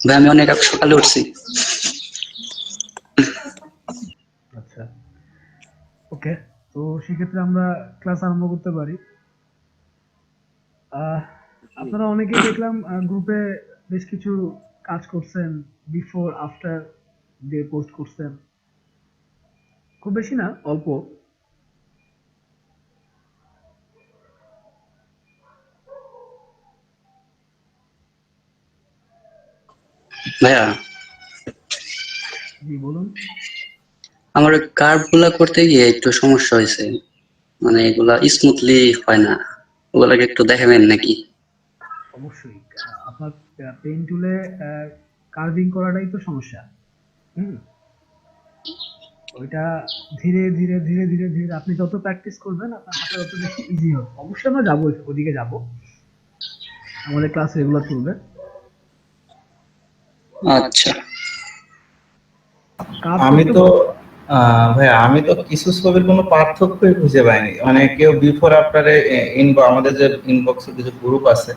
ভাই আমি অনেক সকালে উঠছি। আচ্ছা, ওকে। তো সেক্ষেত্রে আমরা ক্লাস আরম্ভ করতে পারি। আহ, আপনারা অনেকেই দেখলাম গ্রুপে বেশ কিছু কাজ করছেন, বিফোর আফটার দিয়ে পোস্ট করছেন। খুব বেশি না, অল্প। ভাইয়া জি বলুন। আমার কার্ভ গুলা করতে গিয়ে একটু সমস্যা হয়েছে, মানে এগুলা স্মুথলি হয় না, ওগুলাকে একটু দেখাবেন নাকি? অবশ্যই আপনার পেন টুলে কার্ভিং করাটাই তো সমস্যা। হুম, ওইটা ধীরে ধীরে ধীরে ধীরে ধীরে আপনি যত প্র্যাকটিস করবেন আপনার হাতে তত বেশি ইজি হবে। অবশ্যই আমরা যাবো, ওদিকে যাব, আমাদের ক্লাস রেগুলার চলবে। আচ্ছা। কাজ আমি করতে তো ভাই আমি তো কিছু ছবির কোনো পার্থক্যই খুঁজে পাইনি। মানে কেউ বিফোর আফটারে আমাদের যে ইনবক্সে কিছু গ্রুপ আছে,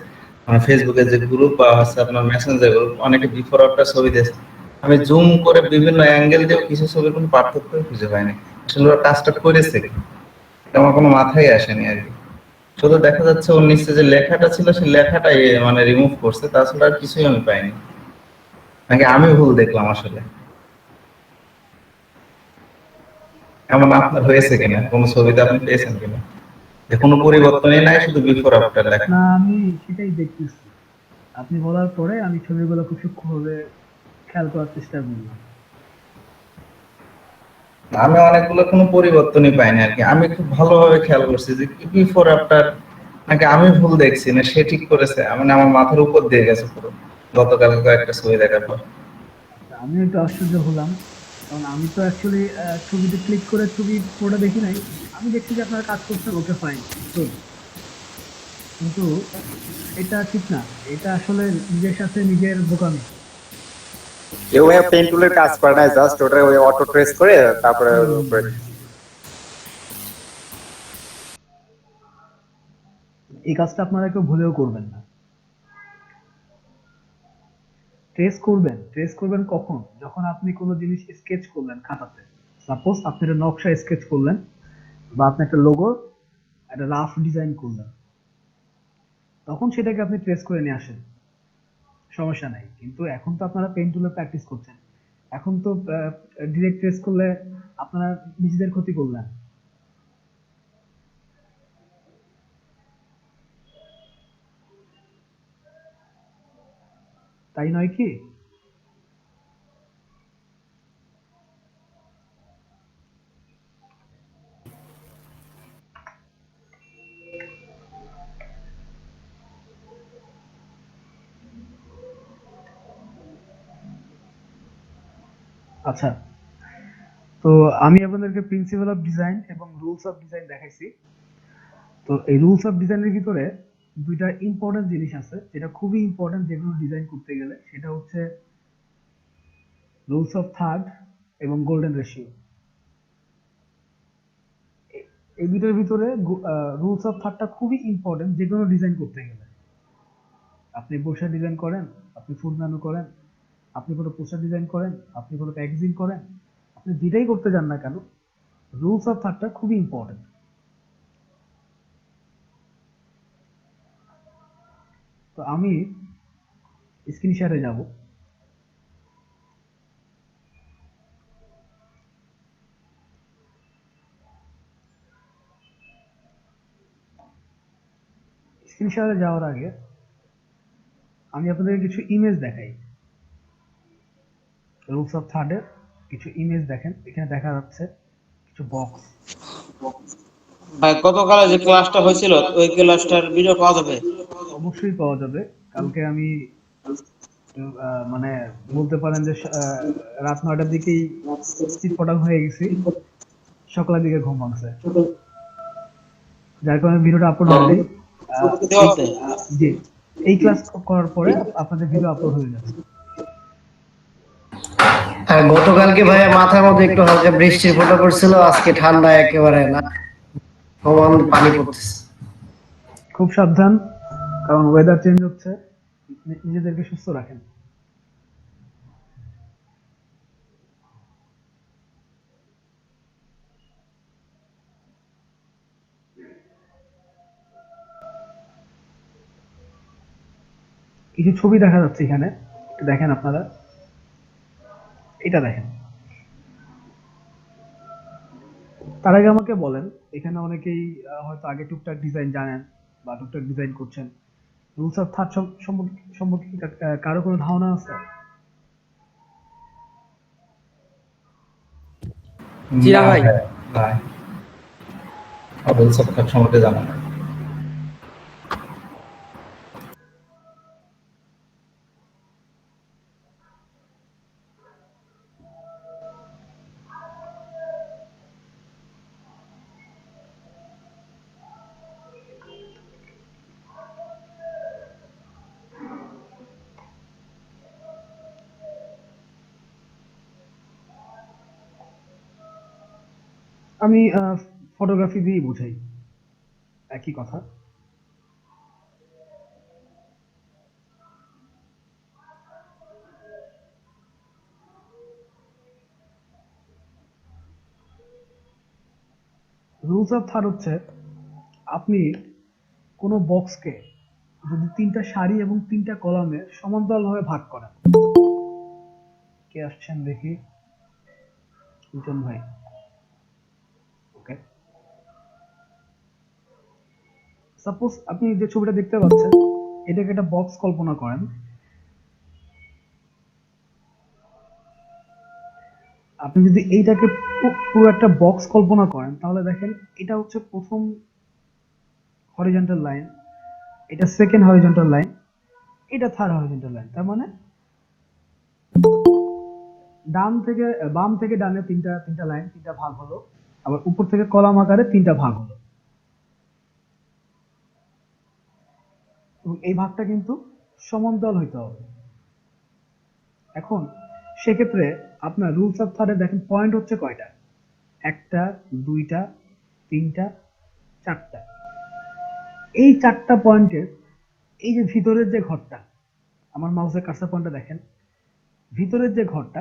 মানে ফেসবুকে যে গ্রুপ বা হচ্ছে আপনার মেসেঞ্জার গ্রুপ, অনেকে বিফোর আফটার ছবি দিয়েছে। আমি জুম করে বিভিন্ন অ্যাঙ্গেল দিয়েও কিছু ছবির কোনো পার্থক্যই খুঁজে পাইনি। আসলে ওরা কাজটা করেছে কি, এটা আমার কোনো মাথায় আসেনি আর কি। শুধু দেখা যাচ্ছে ওর নিচে যে লেখাটা ছিল সেই লেখাটাই মানে রিমুভ করছে, তাছাড়া আর কিছুই আমি পাইনি। নাকি আমি ভুল দেখলাম আসলে? এমন আপনার হয়েছে কিনা, কোন ছবিতে আপনি পেয়েছেন কিনা যে কোনো পরিবর্তনই নাই, শুধু বিফোর আফটার লেখা? না, আমি সেটাই দেখতেছি। আপনি বলার পরে আমি ছবিগুলো খুব সূক্ষ্মভাবে খেয়াল করার চেষ্টা করলাম। আমি অনেকগুলো কোনো পরিবর্তনই পাইনি আর কি। আমি খুব ভালোভাবে খেয়াল করছি যে কি বিফোর আফটার, নাকি আমি ভুল দেখছি না সে ঠিক করেছে, মানে আমার মাথার উপর দিয়ে গেছে পুরো গতকাল কয়েকটা ছবি দেখার পর। আচ্ছা, আমিও একটু আশ্চর্য হলাম, কারণ আমি তো অ্যাকচুয়ালি ছবিতে ক্লিক করে ছবি পুরোটা দেখি নাই। আমি দেখছি যে আপনারা কাজ করছেন, ওকে ফাইন, গুড। কিন্তু এটা ঠিক না। এটা আসলে নিজের সাথে নিজের বোকামি। কেউ ভাই পেন টুলের কাজ করে না, জাস্ট ওটা ওই অটো ট্রেস করে তারপরে হুম, ওর হুম, উপরে। হুম। এই কাজটা আপনারা কেউ ভুলেও করবেন না। ট্রেস করবেন কখন? যখন আপনি কোনো জিনিস স্কেচ করলেন খাতাতে। সাপোজ আপনি একটা নকশা স্কেচ করলেন, বা আপনি একটা লোগো, একটা রাফ ডিজাইন করলেন, তখন সেটাকে আপনি ট্রেস করে নিয়ে আসেন, সমস্যা নাই। কিন্তু এখন তো আপনারা পেন টুলে প্র্যাকটিস করছেন, এখন তো ডিরেক্ট ট্রেস করলে আপনারা নিজেদের ক্ষতি করলেন। তাই নয় কি? আচ্ছা, তো আমি আপনাদেরকে প্রিন্সিপাল অফ ডিজাইন এবং রুলস অফ ডিজাইন দেখাইছি। তো এই রুলস অফ ডিজাইনের ভিতরে দুইটা ইম্পর্টেন্ট জিনিস আছে, যেটা খুবই ইম্পর্টেন্ট যে কোনো ডিজাইন করতে গেলে। সেটা হচ্ছে রুলস অফ থার্ড এবং গোল্ডেন রেশিও। এই দুটোর ভিতরে রুলস অফ থার্ডটা খুবই ইম্পর্টেন্ট যে কোনো ডিজাইন করতে গেলে। আপনি পোস্টার ডিজাইন করেন, আপনি ফুড মেনু করেন, আপনি কোনো পোস্টার ডিজাইন করেন, আপনি কোনো প্যাকেজিং করেন, আপনি যেটাই করতে যান না কেন, রুলস অফ থার্ডটা খুবই ইম্পর্টেন্ট। তো আমি স্ক্রিন শেয়ারে যাব। স্ক্রিন শেয়ারে যাওয়ার আগে আমি আপনাদের কিছু ইমেজ দেখাই। রুলস অফ থার্ডের কিছু ইমেজ দেখেন, এখানে দেখা যাচ্ছে কিছু বক্স। ভাই গতকালে যে ক্লাসটা হয়েছিল ওই ক্লাসটার ভিডিও পাওয়া যাবে? অবশ্যই পাওয়া যাবে। কালকে আমি মানে বলতে পারেন যে রাত ৯টার দিকেই চিটপটাং হয়ে গেছি, সকালের দিকে ঘুম ভাঙছে, যার কারণে ভিডিওটা আপলোড হয় নাই। দেওয়া এই আছে? জি, এই ক্লাস করার পরে আপনাদের ভিডিও আপলোড হয়ে যাবে। হ্যাঁ, গতকালকে ভাইয়া মাথার মধ্যে একটু হালকা বৃষ্টির ফোঁটা পড়ছিল, আজকে ঠান্ডা একেবারে না, সমান পানি পড়তেছে। খুব সাবধান, কারণ ওয়েদার চেঞ্জ হচ্ছে। নিজেদেরকে সুস্থ রাখেন। কিছু ছবি দেখা যাচ্ছে এখানে, একটু দেখেন আপনারা, এটা দেখেন। তার আগে আমাকে বলেন, এখানে অনেকেই হয়তো আগে টুকটাক ডিজাইন জানেন বা টুকটাক ডিজাইন করছেন, রুলস অফ থার্ড সম্পর্কে সম্পর্কে কি কারো কোনো ধারণা আছে? জি না ভাই। ভাই আবুল সফর সম্পর্কে জানা নাই। আমি ফটোগ্রাফি দিয়েই বুঝাই, একই কথা। রুলস অফ থার্ড হচ্ছে, আপনি কোনো বক্সকে যদি 3টা সারি এবং 3টা কলামে সমান্তরালভাবে ভাগ করেন। কে আসছেন দেখি? মিটন ভাই, ওকে। সাপোজ আপনি যে ছবিটা দেখতে পাচ্ছেন, এটাকে একটা বক্স কল্পনা করেন। আপনি যদি এইটাকে পুরো একটা বক্স কল্পনা করেন, তাহলে দেখেন এটা হচ্ছে প্রথম হরিজন্টাল লাইন, এটা সেকেন্ড হরিজন্টাল লাইন, এটা থার্ড হরিজন্টাল লাইন। তার মানে বাম থেকে ডানে তিনটা তিনটা লাইন, 3টা ভাগ হলো, আবার উপর থেকে কলাম আকারে 3টা ভাগ হলো, এবং এই ভাগটা কিন্তু সমান্তরাল হইতে হবে। এখন সেক্ষেত্রে আপনার রুলস অফ থার্ডে দেখেন পয়েন্ট হচ্ছে কয়টা? 1টা, 2টা, 3টা, 4টা। এই 4টা পয়েন্টের এই যে ভিতরের যে ঘরটা, আমার মাউসের কার্সার পয়েন্টটা দেখেন, ভিতরের যে ঘরটা,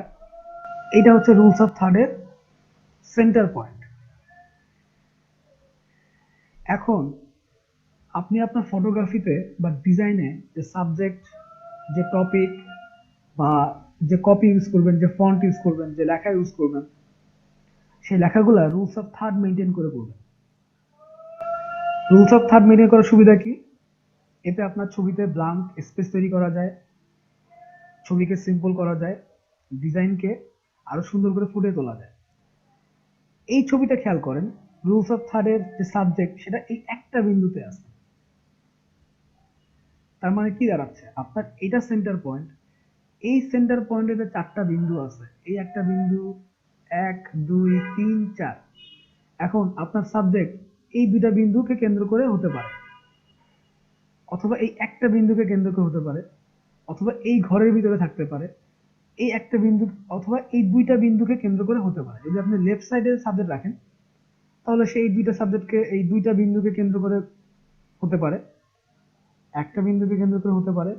এটা হচ্ছে রুলস অফ থার্ডের সেন্টার পয়েন্ট। এখন আপনি আপনার ফটোগ্রাফিতে বা ডিজাইনে যে সাবজেক্ট, যে টপিক বা যে কপি ইউজ করবেন, যে ফন্ট ইউজ করবেন, যে লেখা ইউজ করবেন, সেই লেখাগুলা রুলস অফ থার্ড মেনটেন করে করবেন। রুলস অফ থার্ড মেনটেন করার সুবিধা কি? এতে আপনার ছবিতে ব্ল্যাঙ্ক স্পেস তৈরি করা যায়, ছবিকে সিম্পল করা যায়, ডিজাইনকে আরো সুন্দর করে ফুটিয়ে তোলা যায়। এই ছবিটা খেয়াল করেন, রুলস অফ থার্ডের যে সাবজেক্ট সেটা এই একটা বিন্দুতে আছে। তার মানে কি দাঁড়াচ্ছে? আপনার এটা সেন্টার পয়েন্ট, এই সেন্টার পয়েন্টে যে 4টা বিন্দু আছে, এই একটা বিন্দু, 1 2 3 4। এখন আপনার সাবজেক্ট এই 2টা বিন্দুকে কেন্দ্র করে হতে পারে, অথবা এই একটা বিন্দুকে কেন্দ্র করে হতে পারে, অথবা এই ঘরের ভিতরে থাকতে পারে, এই একটা বিন্দু, অথবা এই 2টা বিন্দুকে কেন্দ্র করে হতে পারে। যদি আপনি লেফট সাইডে সাবজেক্ট রাখেন, তাহলে সেই 2টা সাবজেক্টকে, এই 2টা বিন্দুকে কেন্দ্র করে হতে পারে, একটা বিন্দুকে কেন্দ্র করে হতে পারে।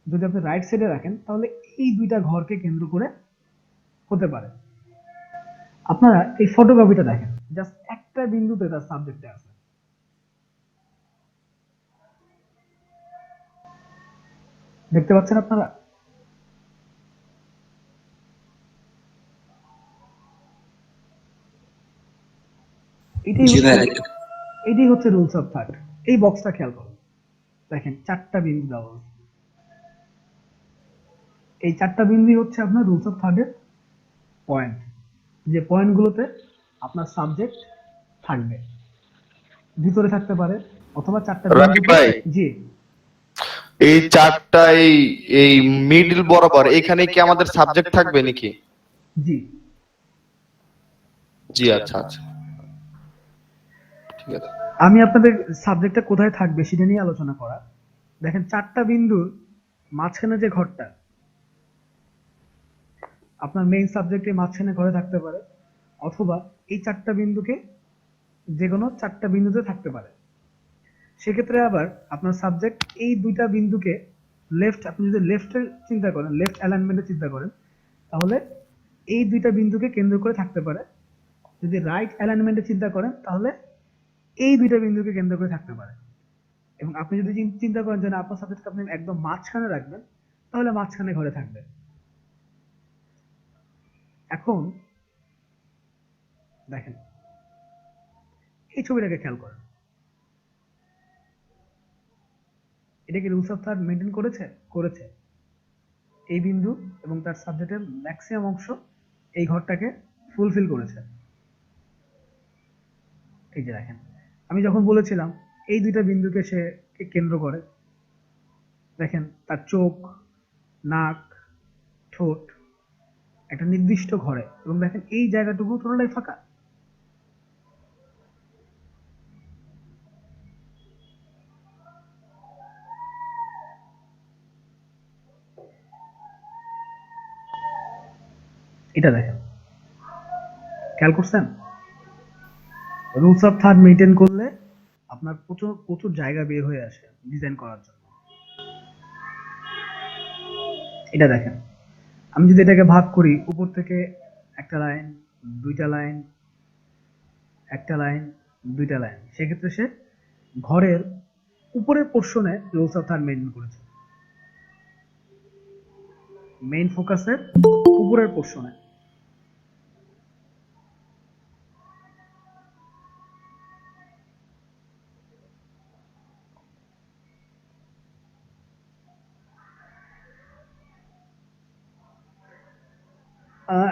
যদি আপনি রাইট সাইডে রাখেন, তাহলে এই 2টা ঘরকে কেন্দ্র করে হতে পারে। আপনারা এই ফটোগ্রাফিটা দেখেন, জাস্ট একটা বিন্দুতে তার সাবজেক্টে আছে। দেখতে পাচ্ছেন আপনারা? এটাই জি ভাই, হচ্ছে দেখতে এটাই হচ্ছে রুলস অফ থার্ড। এই বক্সটা খেয়াল করুন, দেখেন 4টা বিন্দু দেওয়া আছে। এই 4টা বিন্দুই হচ্ছে আপনার রুলস অফ থার্ডের পয়েন্ট, যে পয়েন্টগুলোতে আপনার সাবজেক্ট থাকবে, ভিতরে থাকতে পারে, অথবা 4টা রাকিব বিন্দুকে। ভাই, জি এই চারটা এই এই মিডল বরাবর এখানে কি আমাদের সাবজেক্ট থাকবে নাকি? জি জি আচ্ছা আচ্ছা, ঠিক আছে। আমি আপনাদের সাবজেক্টটা কোথায় থাকবে সেটা নিয়ে আলোচনা করা। দেখেন 4টা বিন্দুর মাঝখানে যে ঘরটা, আপনার মেইন সাবজেক্টের মাঝখানে ঘরে থাকতে পারে, অথবা এই 4টা বিন্দুকে যে কোনো 4টা বিন্দুতে থাকতে পারে। সেক্ষেত্রে আবার আপনার সাবজেক্ট এই 2টা বিন্দুকে লেফট, আপনি যদি লেফটের চিন্তা করেন, লেফট অ্যালাইনমেন্টে চিন্তা করেন, তাহলে এই 2টা বিন্দুকে কেন্দ্র করে থাকতে পারে। যদি রাইট অ্যালাইনমেন্টে চিন্তা করেন, তাহলে এই 2টা বিন্দুকে কেন্দ্র করে থাকতে পারে। এবং আপনি যদি চিন্তা করেন যে না, আপনার সাবজেক্টকে আপনি একদম মাঝখানে রাখবেন, তাহলে মাঝখানে ঘরে থাকবে। এখন দেখেন এই ছবিটাকে খেয়াল করেন, এটা কি রুলস অফ থার্ড মেনটেন করেছে? করেছে। এই বিন্দু এবং তার সাবজেক্টের ম্যাক্সিমাম অংশ এই ঘরটাকে ফুলফিল করেছে। এই যে দেখেন, আমি যখন বলেছিলাম এই দুইটা বিন্দুকে সে কেন্দ্র করে, দেখেন তার চোখ, নাক, ঠোঁট একটা নির্দিষ্ট ঘরে, এবং দেখেন এই জায়গাটুকু টোটালটাই ফাঁকা। এটা দেখেন, খেয়াল করছেন? রুলস অফ থার্ড মেনটেন করলে আপনার প্রচুর প্রচুর জায়গা বের হয়ে আসে ডিজাইন করার জন্য। এটা দেখেন, আমি যদি এটাকে ভাগ করি, উপর থেকে একটা লাইন, দুইটা লাইন, একটা লাইন, দুইটা লাইন, সেক্ষেত্রে সে ঘরের উপরের পোর্শনে রুলস অফ থার্ড মেনটেন করেছে, মেইন ফোকাসের উপরের পোর্শনে।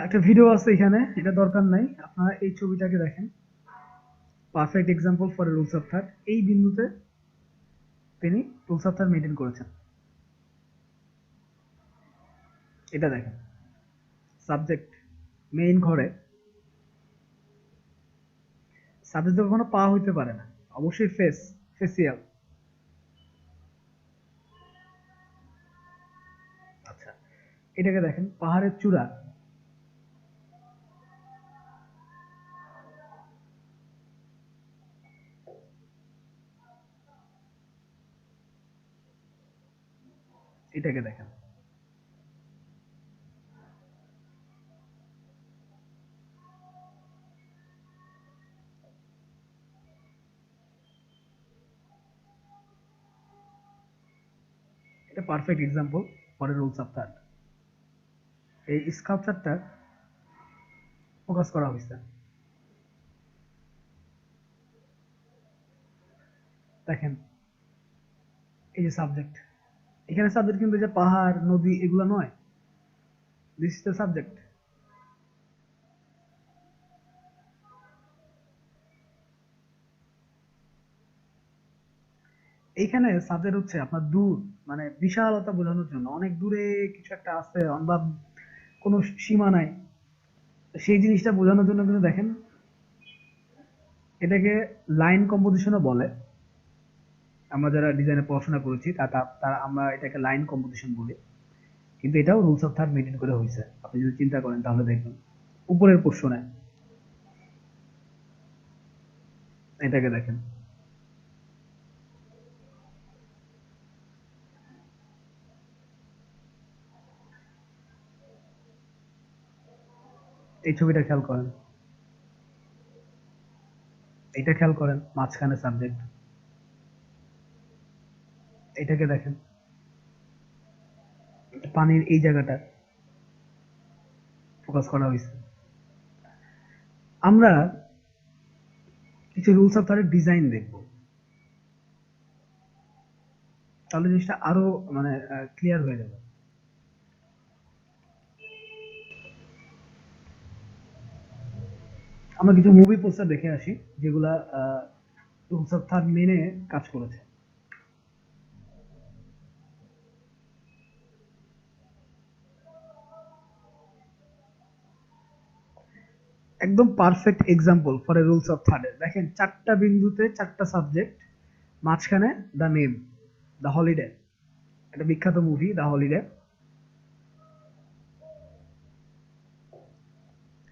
একটা ভিডিও আছে এখানে, এটা দরকার নাই, আপনারা এই ছবিটাকে দেখেন, perfect example for rules of third. এই বিন্দুতে তিনি রুলস অফ থার্ড মেনটেন করেছেন। এটা দেখেন, সাবজেক্ট মেইন ঘরে, সাবজেক্ট কখনো পা হইতে পারে না, অবশ্যই ফেসিয়াল। আচ্ছা, এটাকে দেখেন, পাহাড়ের চূড়া, এটাকে দেখেন, এটা perfect example for rules of third. এই স্কাল্পচারটা ফোকাস করা হয়েছে, দেখেন এই যে সাবজেক্ট, এখানে সাবজেক্ট কিন্তু যে পাহাড়, নদী এগুলো নয়, দিস ইজ দ্য সাবজেক্ট। এইখানে সাবজেক্ট হচ্ছে আপনার দূর, মানে বিশালতা বোঝানোর জন্য, অনেক দূরে কিছু একটা আছে বা কোনো সীমা নাই, সেই জিনিসটা বোঝানোর জন্য কিন্তু দেখেন, এটাকে লাইন কম্পোজিশনও বলে। আমরা যারা ডিজাইনে পড়াশোনা করেছি তারা আমরা এটাকে লাইন কম্পোজিশন বলি, কিন্তু এটাও রুলস অফ থার্ড মেনটেন করে হয়েছে। আপনি যদি চিন্তা করেন তাহলে দেখবেন উপরের পোর্শনে, এটাকে দেখেন, এই ছবিটা খেয়াল করেন, এটা খেয়াল করেন, মাঝখানে সাবজেক্ট, এটাকে দেখেন, পানির এই জায়গাটা ফোকাস করা হয়েছে। আমরা কিছু রুলস অফ থার্ডের ডিজাইন দেখব, তাহলে জিনিসটা আরো মানে ক্লিয়ার হয়ে যাবে। আমরা কিছু মুভি পোস্টার দেখে আসি যেগুলা রুলস অফ থার্ড মেনে কাজ করেছে। একদম perfect example for a rules of third. দেখেন, চারটা বিন্দুতে চারটা সাবজেক্ট, মাঝখানে দ্য নেম, দ্য হলিডে, একটা বিখ্যাত মুভি দ্য হলিডে,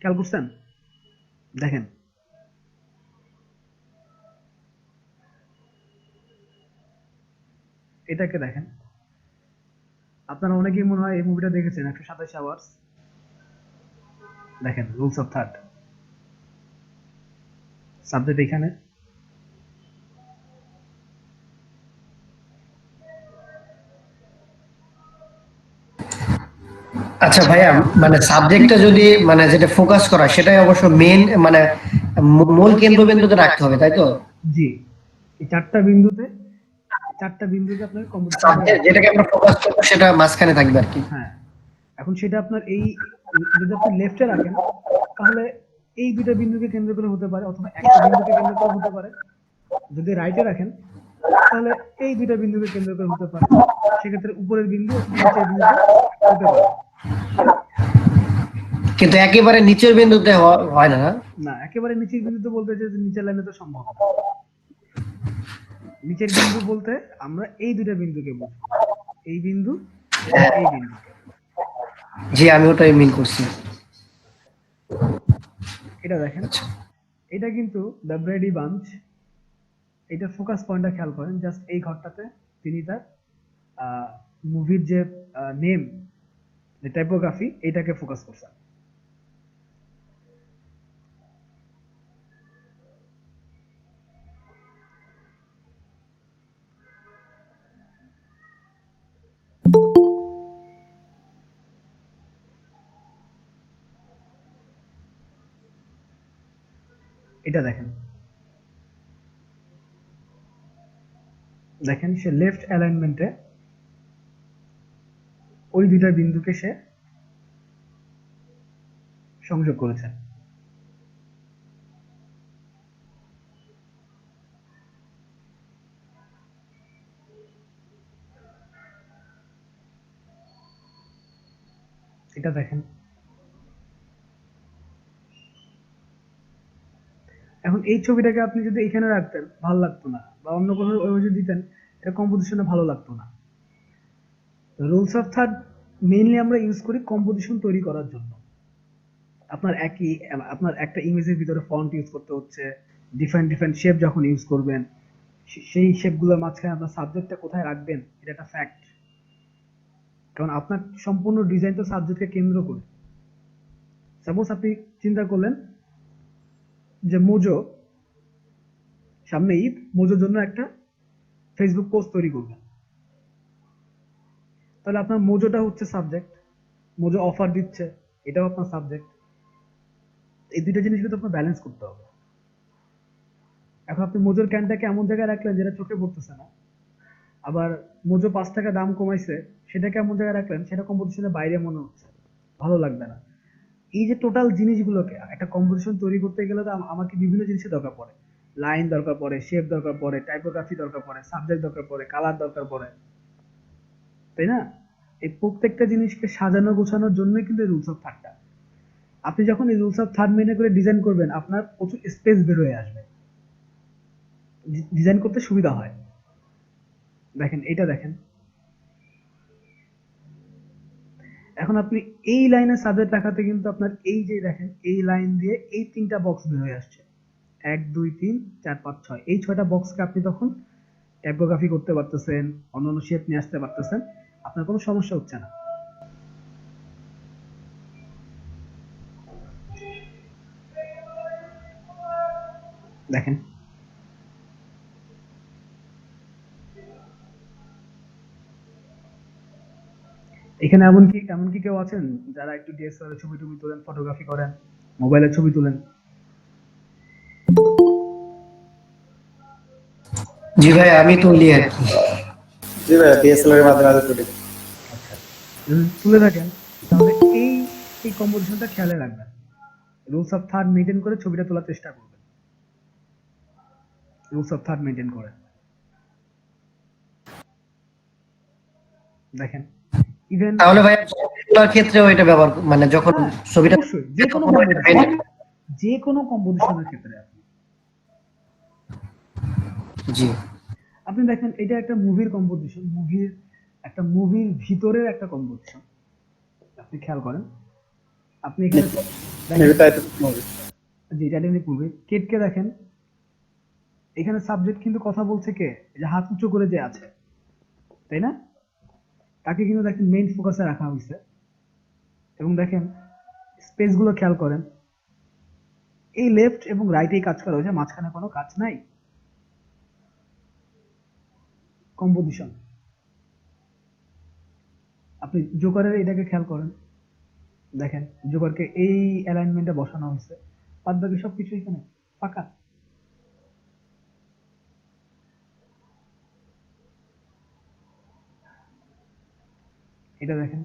খেয়াল করছেন? দেখেন, এটাকে দেখেন, আপনারা অনেকেই মনে হয় এই মুভিটা দেখেছেন, 127 আওয়ার্স। দেখেন রুলস অফ থার্ড, সাবজেক্ট এখানে, আচ্ছা ভাইয়া, মানে সাবজেক্টটা যদি মানে যেটা ফোকাস করা সেটাই অবশ্য মেন, মানে মূল কেন্দ্রবিন্দুতে রাখতে হবে, তাই তো? জি, এই চারটা বিন্দুতে আপনার কম্পিটিশনটা সাবজেক্ট রাখতে যেটাকে হবে। আমরা ফোকাস করবো সেটা মাঝখানে থাকবে আর কি। হ্যাঁ, এখন সেটা আপনার এই যদি আপনি লেফটে রাখেন তাহলে এই দুইটা বিন্দুকে কেন্দ্র করে হতে পারে, অথবা একটা বিন্দুকে কেন্দ্র করে হতে পারে। যদি রাইটে রাখেন তাহলে এই দুইটা বিন্দুকে কেন্দ্র করে হতে পারে, সেক্ষেত্রে উপরের বিন্দু অথবা নিচের বিন্দুতে হতে পারে। কিন্তু একেবারে নিচের বিন্দুতে হয় না, না? না, একেবারে নিচের বিন্দুতে বলতে যে নিচের লাইনে তো সম্ভব না। নিচের বিন্দু বলতে আমরা এই দুইটা বিন্দুকে বুঝবো, এই বিন্দু এবং এই বিন্দুকে। জি, আমি ওটাই মিন করছি। এটা দেখেন, আচ্ছা, এটা কিন্তু দ্য ব্রেডি বাঞ্চ। এটা ফোকাস পয়েন্টটা খেয়াল করেন, জাস্ট এই ঘরটাতে তিনি তার মুভির যে নেম, যে টাইপোগ্রাফি, এটাকে ফোকাস করছেন। এটা দেখেন, দেখেন সে লেফট অ্যালাইনমেন্টে ওই দুইটা বিন্দুকে সে সংযোগ করেছে। এটা দেখেন, এখন এই ছবিটাকে আপনি যদি এখানে রাখতেন ভালো লাগতো না, বা অন্য কোনো ওই যদি দিতেন, এটা কম্পোজিশনে ভালো লাগতো না। রুলস অফ থার্ড মেইনলি আমরা ইউজ করি কম্পোজিশন তৈরি করার জন্য। আপনার একটা ইমেজের ভিতরে ফন্ট ইউজ করতে হচ্ছে, ডিফারেন্ট ডিফারেন্ট শেপ যখন ইউজ করবেন, সেই শেপগুলোর মাঝখানে আপনার সাবজেক্টটা কোথায় রাখবেন এটা একটা ফ্যাক্ট। কারণ আপনার সম্পূর্ণ ডিজাইন তো সাবজেক্টকে কেন্দ্র করে। সাপোজ আপনি চিন্তা করলেন যে মোজো, সামনে ঈদ, মোজোর জন্য একটা ফেসবুক পোস্ট তৈরি করবেন, তাহলে আপনার মোজোটা হচ্ছে সাবজেক্ট, মোজো অফার দিচ্ছে, এটাও আপনার সাবজেক্ট। এই দুইটা জিনিস কিন্তু আপনার ব্যালেন্স করতে হবে। এখন আপনি মোজোর ক্যানটাকে এমন জায়গায় রাখলেন যেটা চোখে পড়তেছে না, আবার মোজো 5 টাকা দাম কমাইছে সেটাকে এমন জায়গায় রাখলেন সেটা কম্পোজিশনের বাইরে মনে হচ্ছে, ভালো লাগবে না। এই যে টোটাল জিনিসগুলোকে একটা কম্পোজিশন তৈরি করতে গেলে তো আমাকে বিভিন্ন জিনিসের দরকার পড়ে। লাইন দরকার পড়ে, শেপ দরকার পড়ে, টাইপোগ্রাফি দরকার পড়ে, সাবজেক্ট দরকার পড়ে, কালার দরকার পড়ে, তাই না? এই প্রত্যেকটা জিনিসকে সাজানো গোছানোর জন্য কিন্তু রুলস অফ থার্ডটা। আপনি যখন এই রুলস অফ থার্ড মেনে করে ডিজাইন করবেন আপনার প্রচুর স্পেস বের হয়ে আসবে, ডিজাইন করতে সুবিধা হয়। দেখেন, এটা দেখেন, এখন আপনি এই লাইনে সাবজেক্ট রাখাতে কিন্তু আপনার এই যে দেখেন এই লাইন দিয়ে এই 3টা বক্স বের হয়ে আসছে, 1 2 3 4 5 6, এই 6টা বক্সকে আপনি তখন টাইপোগ্রাফি করতে পারতেছেন, অন্যান্য শেপ নিয়ে আসতে পারতেছেন, আপনার কোনো সমস্যা হচ্ছে না। দেখেন, এখানে এমনকি কেউ আছেন যারা একটু ডিএসএলআর ছবি টবি তোলেন, ফটোগ্রাফি করেন, মোবাইলের ছবি তোলেন? জি ভাই, আমি তুলি আর কি। জি ভাই, ডিএসএলআর এর মাধ্যমে মাঝে তুলি। আচ্ছা, যদি তুলে থাকেন তাহলে এই এই কম্পোজিশনটা খেয়ালে রাখবেন, রুলস অফ থার্ড মেনটেন করে ছবিটা তোলার চেষ্টা করবেন, রুলস অফ থার্ড মেনটেন করে। দেখেন, ইভেন, তাহলে ভাই ছবিগুলোর ক্ষেত্রেও এটা ব্যবহার মানে যখন হ্যাঁ, ছবিটা অবশ্যই যে কোনো তখন এটা কম্পোজিশন, maintain- যে কোনো কম্পোজিশনের ক্ষেত্রে জি, আপনি দেখেন এটা একটা মুভির কম্পোজিশন, মুভির ভিতরের একটা কম্পোজিশন। আপনি খেয়াল করেন, আপনি এখানে দেখেন, মেবি টাইটেল মুভি। যে টাইটানিক মুভি, কেটকে দেখেন, এখানে সাবজেক্ট কিন্তু কথা বলছে কে? এই যে হাত উঁচু করে যে আছে, তাই না? তাকে কিন্তু দেখেন মেইন ফোকাসে রাখা হয়েছে। এবং দেখেন স্পেস গুলো খেয়াল করেন, এই লেফট এবং রাইটেই কাজ করা হয়েছে, মাঝখানে কোনো কাজ নাই। কম্পোজিশন, আপনি জোকারের এটাকে খেয়াল করেন, দেখেন জোকারকে এই অ্যালাইনমেন্টে বসানো হয়েছে, বাদ বাকি সবকিছু এখানে ফাঁকা। এটা দেখেন,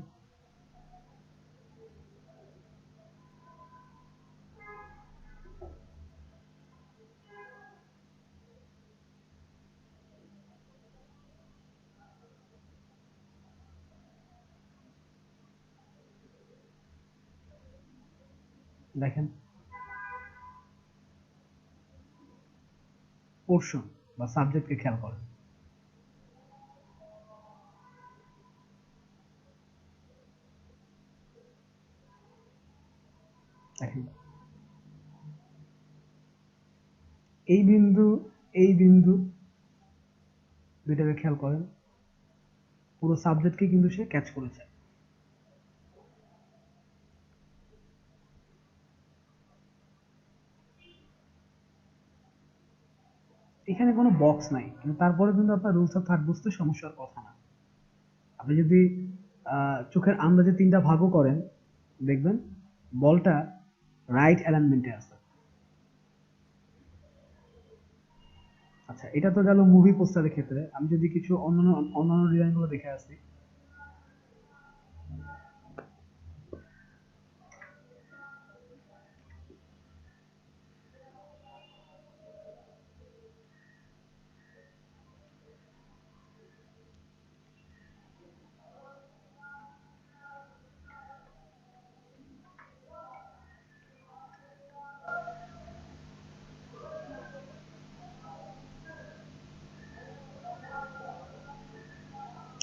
দেখেন পোর্শন বা সাবজেক্টকে খেয়াল করেন। দেখেন এই বিন্দু, এই বিন্দু দুইটাকে খেয়াল করেন, পুরো সাবজেক্টকে কিন্তু সে ক্যাচ করেছে। এখানে কোনো বক্স নাই, কিন্তু তারপরে কিন্তু আপনার রুলস অফ থার্ড বুঝতে সমস্যার কথা না। আপনি যদি চোখের আন্দাজে তিনটা ভাগও করেন, দেখবেন বলটা রাইট অ্যালাইনমেন্টে আছে। আচ্ছা, এটা তো গেল মুভি পোস্টারের ক্ষেত্রে। আমি যদি কিছু অন্যান্য অন্যান্য ডিজাইনগুলো দেখে আসি,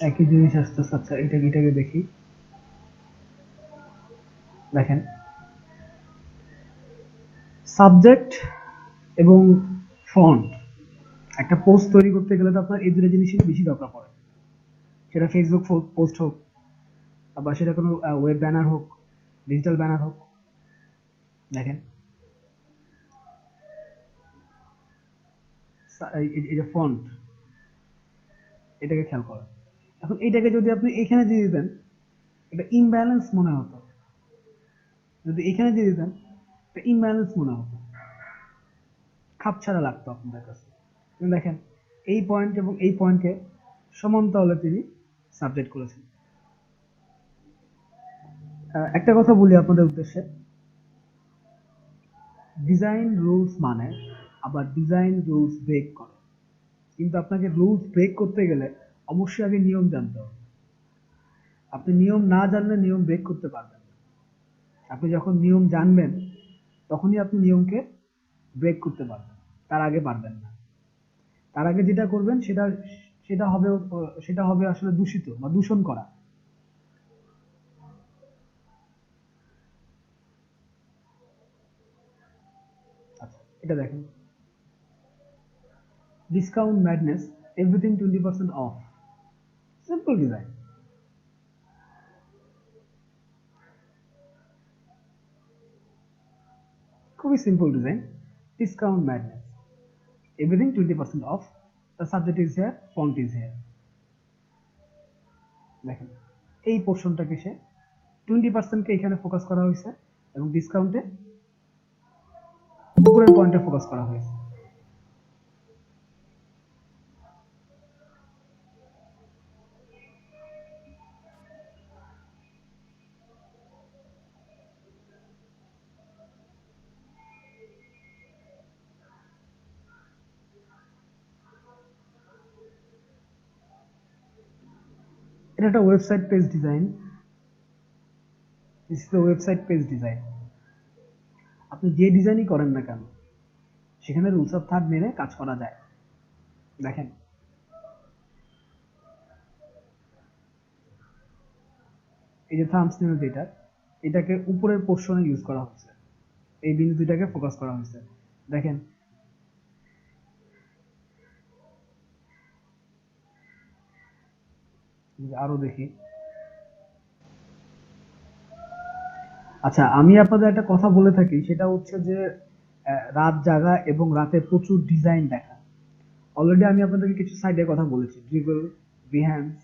একই জিনিস আসতেছে। আচ্ছা, এটাকে দেখি। দেখেন সাবজেক্ট এবং ফন্ট, একটা পোস্ট তৈরি করতে গেলে তো আপনার এই দুটো জিনিসই বেশি দরকার পড়ে। সেটা ফেসবুক পোস্ট হোক, বা সেটা কোনো ওয়েব ব্যানার হোক, ডিজিটাল ব্যানার হোক। দেখেন এই যে ফন্ট, এটাকে খেয়াল করেন। এখন এইটাকে যদি আপনি এখানে দিয়ে দিতেন, এটা ইমব্যালেন্স মনে হতো। যদি এখানে দিয়ে দিতেন, এটা ইমব্যালেন্স মনে হতো, খাপ ছাড়া লাগতো আপনাদের কাছে। কিন্তু দেখেন এই পয়েন্ট এবং এই পয়েন্টকে সমান্তরালে তিনি সাবজেক্ট করেছেন। একটা কথা বলি আপনাদের উদ্দেশ্যে, ডিজাইন রুলস মানে আবার ডিজাইন রুলস ব্রেক করে। কিন্তু আপনাকে রুলস ব্রেক করতে গেলে অবশ্যই আগে নিয়ম জানতে হবে। আপনি নিয়ম না জানলে নিয়ম ব্রেক করতে পারবেন না। আপনি যখন নিয়ম জানবেন, তখনই আপনি নিয়মকে ব্রেক করতে পারবেন, তার আগে পারবেন না। তার আগে যেটা করবেন সেটা সেটা হবে আসলে দূষিত বা দূষণ করা। আচ্ছা, এটা দেখেন, discount madness, everything 20% off, simple design. খুবই simple design, discount madness, everything 20% off, the subject is here, font is here. দেখেন এই পোর্শনটাকে সে 20%কে এখানে ফোকাস করা হয়েছে এবং ডিসকাউন্টে উপরের পয়েন্টে ফোকাস করা হয়েছে। এটা একটা website page design. This is the website page design. আপনি যে ডিজাইনই করেন না কেন, সেখানে রুলস অফ থার্ড মেনে কাজ করা যায়। দেখেন এই যে থাম্বনেল যেটা, এটাকে উপরের পোর্শনে ইউজ করা হচ্ছে, এই বিন্দু দুইটাকে ফোকাস করা হয়েছে। দেখেন আরো দেখি। আচ্ছা, আমি আপনাদের একটা কথা বলে থাকি, সেটা হচ্ছে যে রাত জাগা এবং রাতে প্রচুর ডিজাইন দেখা। অলরেডি আমি আপনাদেরকে কিছু সাইডের কথা বলেছি, ড্রিবল, বিহ্যান্স,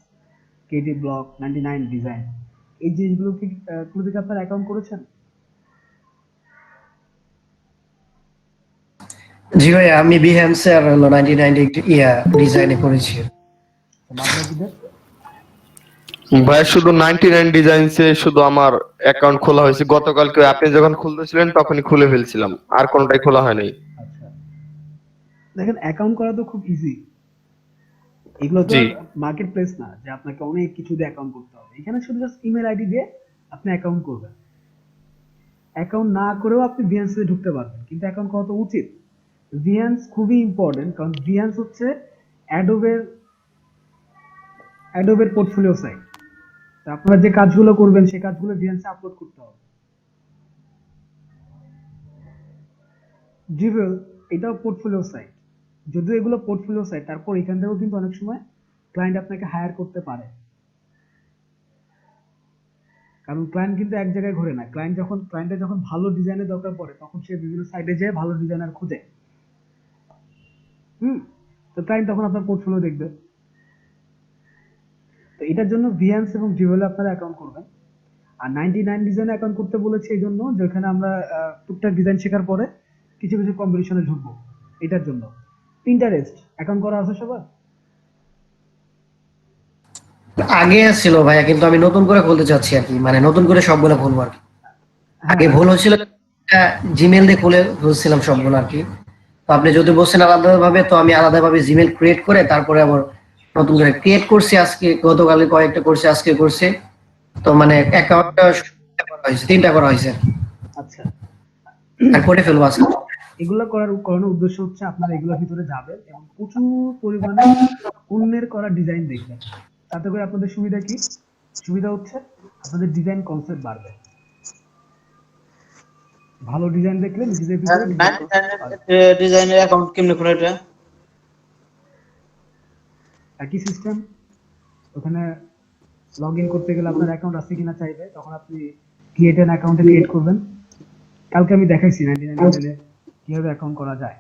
কেডি ব্লক, 99 ডিজাইন। এই জিনিসগুলো কি ক্লুদিকে আপনার অ্যাকাউন্ট করেছেন? জি ভাই, আমি বিহেন্স আর হলো 1990 ডিজাইনে করেছি। বাদ বাকিদের? ভাই শুধু 99 ডিজাইনসে শুধু আমার অ্যাকাউন্ট খোলা হয়েছে গতকালকে, আপনি যখন খুলতেছিলেন তখনই খুলে ফেলছিলাম, আর কোনটাই খোলা হয় নাই। আচ্ছা, দেখেন অ্যাকাউন্ট করা তো খুব ইজি। এগুলো তো জি। মার্কেট প্লেস না যে আপনাকে অনেক কিছু দিয়ে অ্যাকাউন্ট করতে হবে। এখানে শুধু জাস্ট ইমেল আইডি দিয়ে আপনি অ্যাকাউন্ট করবেন। অ্যাকাউন্ট না করেও আপনি Behance এ ঢুকতে পারবেন, কিন্তু অ্যাকাউন্ট করা তো উচিত। Behance খুবই ইম্পর্টেন্ট, কারণ Behance হচ্ছে অ্যাডোবের পোর্টফোলিও সাইট। আপনারা যে কাজগুলো করবেন সেই কাজগুলো Behance এ আপলোড করতে হবে। জিভেল এটাও পোর্টফোলিও সাইট। যদিও এগুলো পোর্টফোলিও সাইট, তারপর এখান থেকেও কিন্তু অনেক সময় ক্লায়েন্ট আপনাকে হায়ার করতে পারে। কারণ ক্লায়েন্ট কিন্তু এক জায়গায় ঘোরে না। ক্লায়েন্টের যখন ভালো ডিজাইনের দরকার পড়ে তখন সে বিভিন্ন সাইটে যেয়ে ভালো ডিজাইনার খুঁজে। হুম, তো ক্লায়েন্ট তখন আপনার পোর্টফোলিও দেখবে। তো এটার জন্য Behance এবং জিভেলে আপনারা অ্যাকাউন্ট করবেন। আর 99 ডিজাইনে অ্যাকাউন্ট করতে বলেছি এই জন্য যে ওখানে আমরা টুকটাক ডিজাইন শেখার পরে কিছু কিছু কম্পিটিশনে ঢুকবো। এটার জন্য Pinterest অ্যাকাউন্ট করা আছে সবার? আগে ছিল ভাইয়া, কিন্তু আমি নতুন করে খুলতে চাচ্ছি আর কি, মানে নতুন করে সবগুলো খুলবো আর কি। আগে হ্যাঁ, ভুল হয়েছিল, জিমেল দিয়ে খুলছিলাম সবগুলো আর কি। তো আপনি যদি বলছেন আলাদাভাবে, তো আমি আলাদাভাবে জিমেল ক্রিয়েট করে তারপরে আবার নতুন করে ক্রিয়েট করছি। আজকে গতকালে কয়েকটা করছি, আজকে করছি। তো মানে অ্যাকাউন্টটা করা হয়েছে, 3টা করা হয়েছে আচ্ছা। আর করে ফেলবো আজকে। এগুলো করানোর উদ্দেশ্য হচ্ছে আপনারা এগুলোর ভিতরে যাবেন এবং প্রচুর পরিমাণে অন্যের করা ডিজাইন দেখবেন। তাতে করে আপনাদের সুবিধা কি? সুবিধা হচ্ছে আপনাদের ডিজাইন কনসেপ্ট বাড়বে। ভালো ডিজাইন দেখলে নিজেদের ভিতরে ডিজাইন কনসেপ্ট বাড়বে। ডিজাইনের অ্যাকাউন্ট কেমনে খোলা এটা? একই সিস্টেম, ওখানে লগ ইন করতে গেলে আপনার অ্যাকাউন্ট আছে কিনা চাইবে, তখন আপনি ক্রিয়েট অ্যান অ্যাকাউন্টে ক্রিয়েট করবেন। কালকে আমি দেখাইছি 99 ডিজাইনে কিভাবে অ্যাকাউন্ট করা যায়।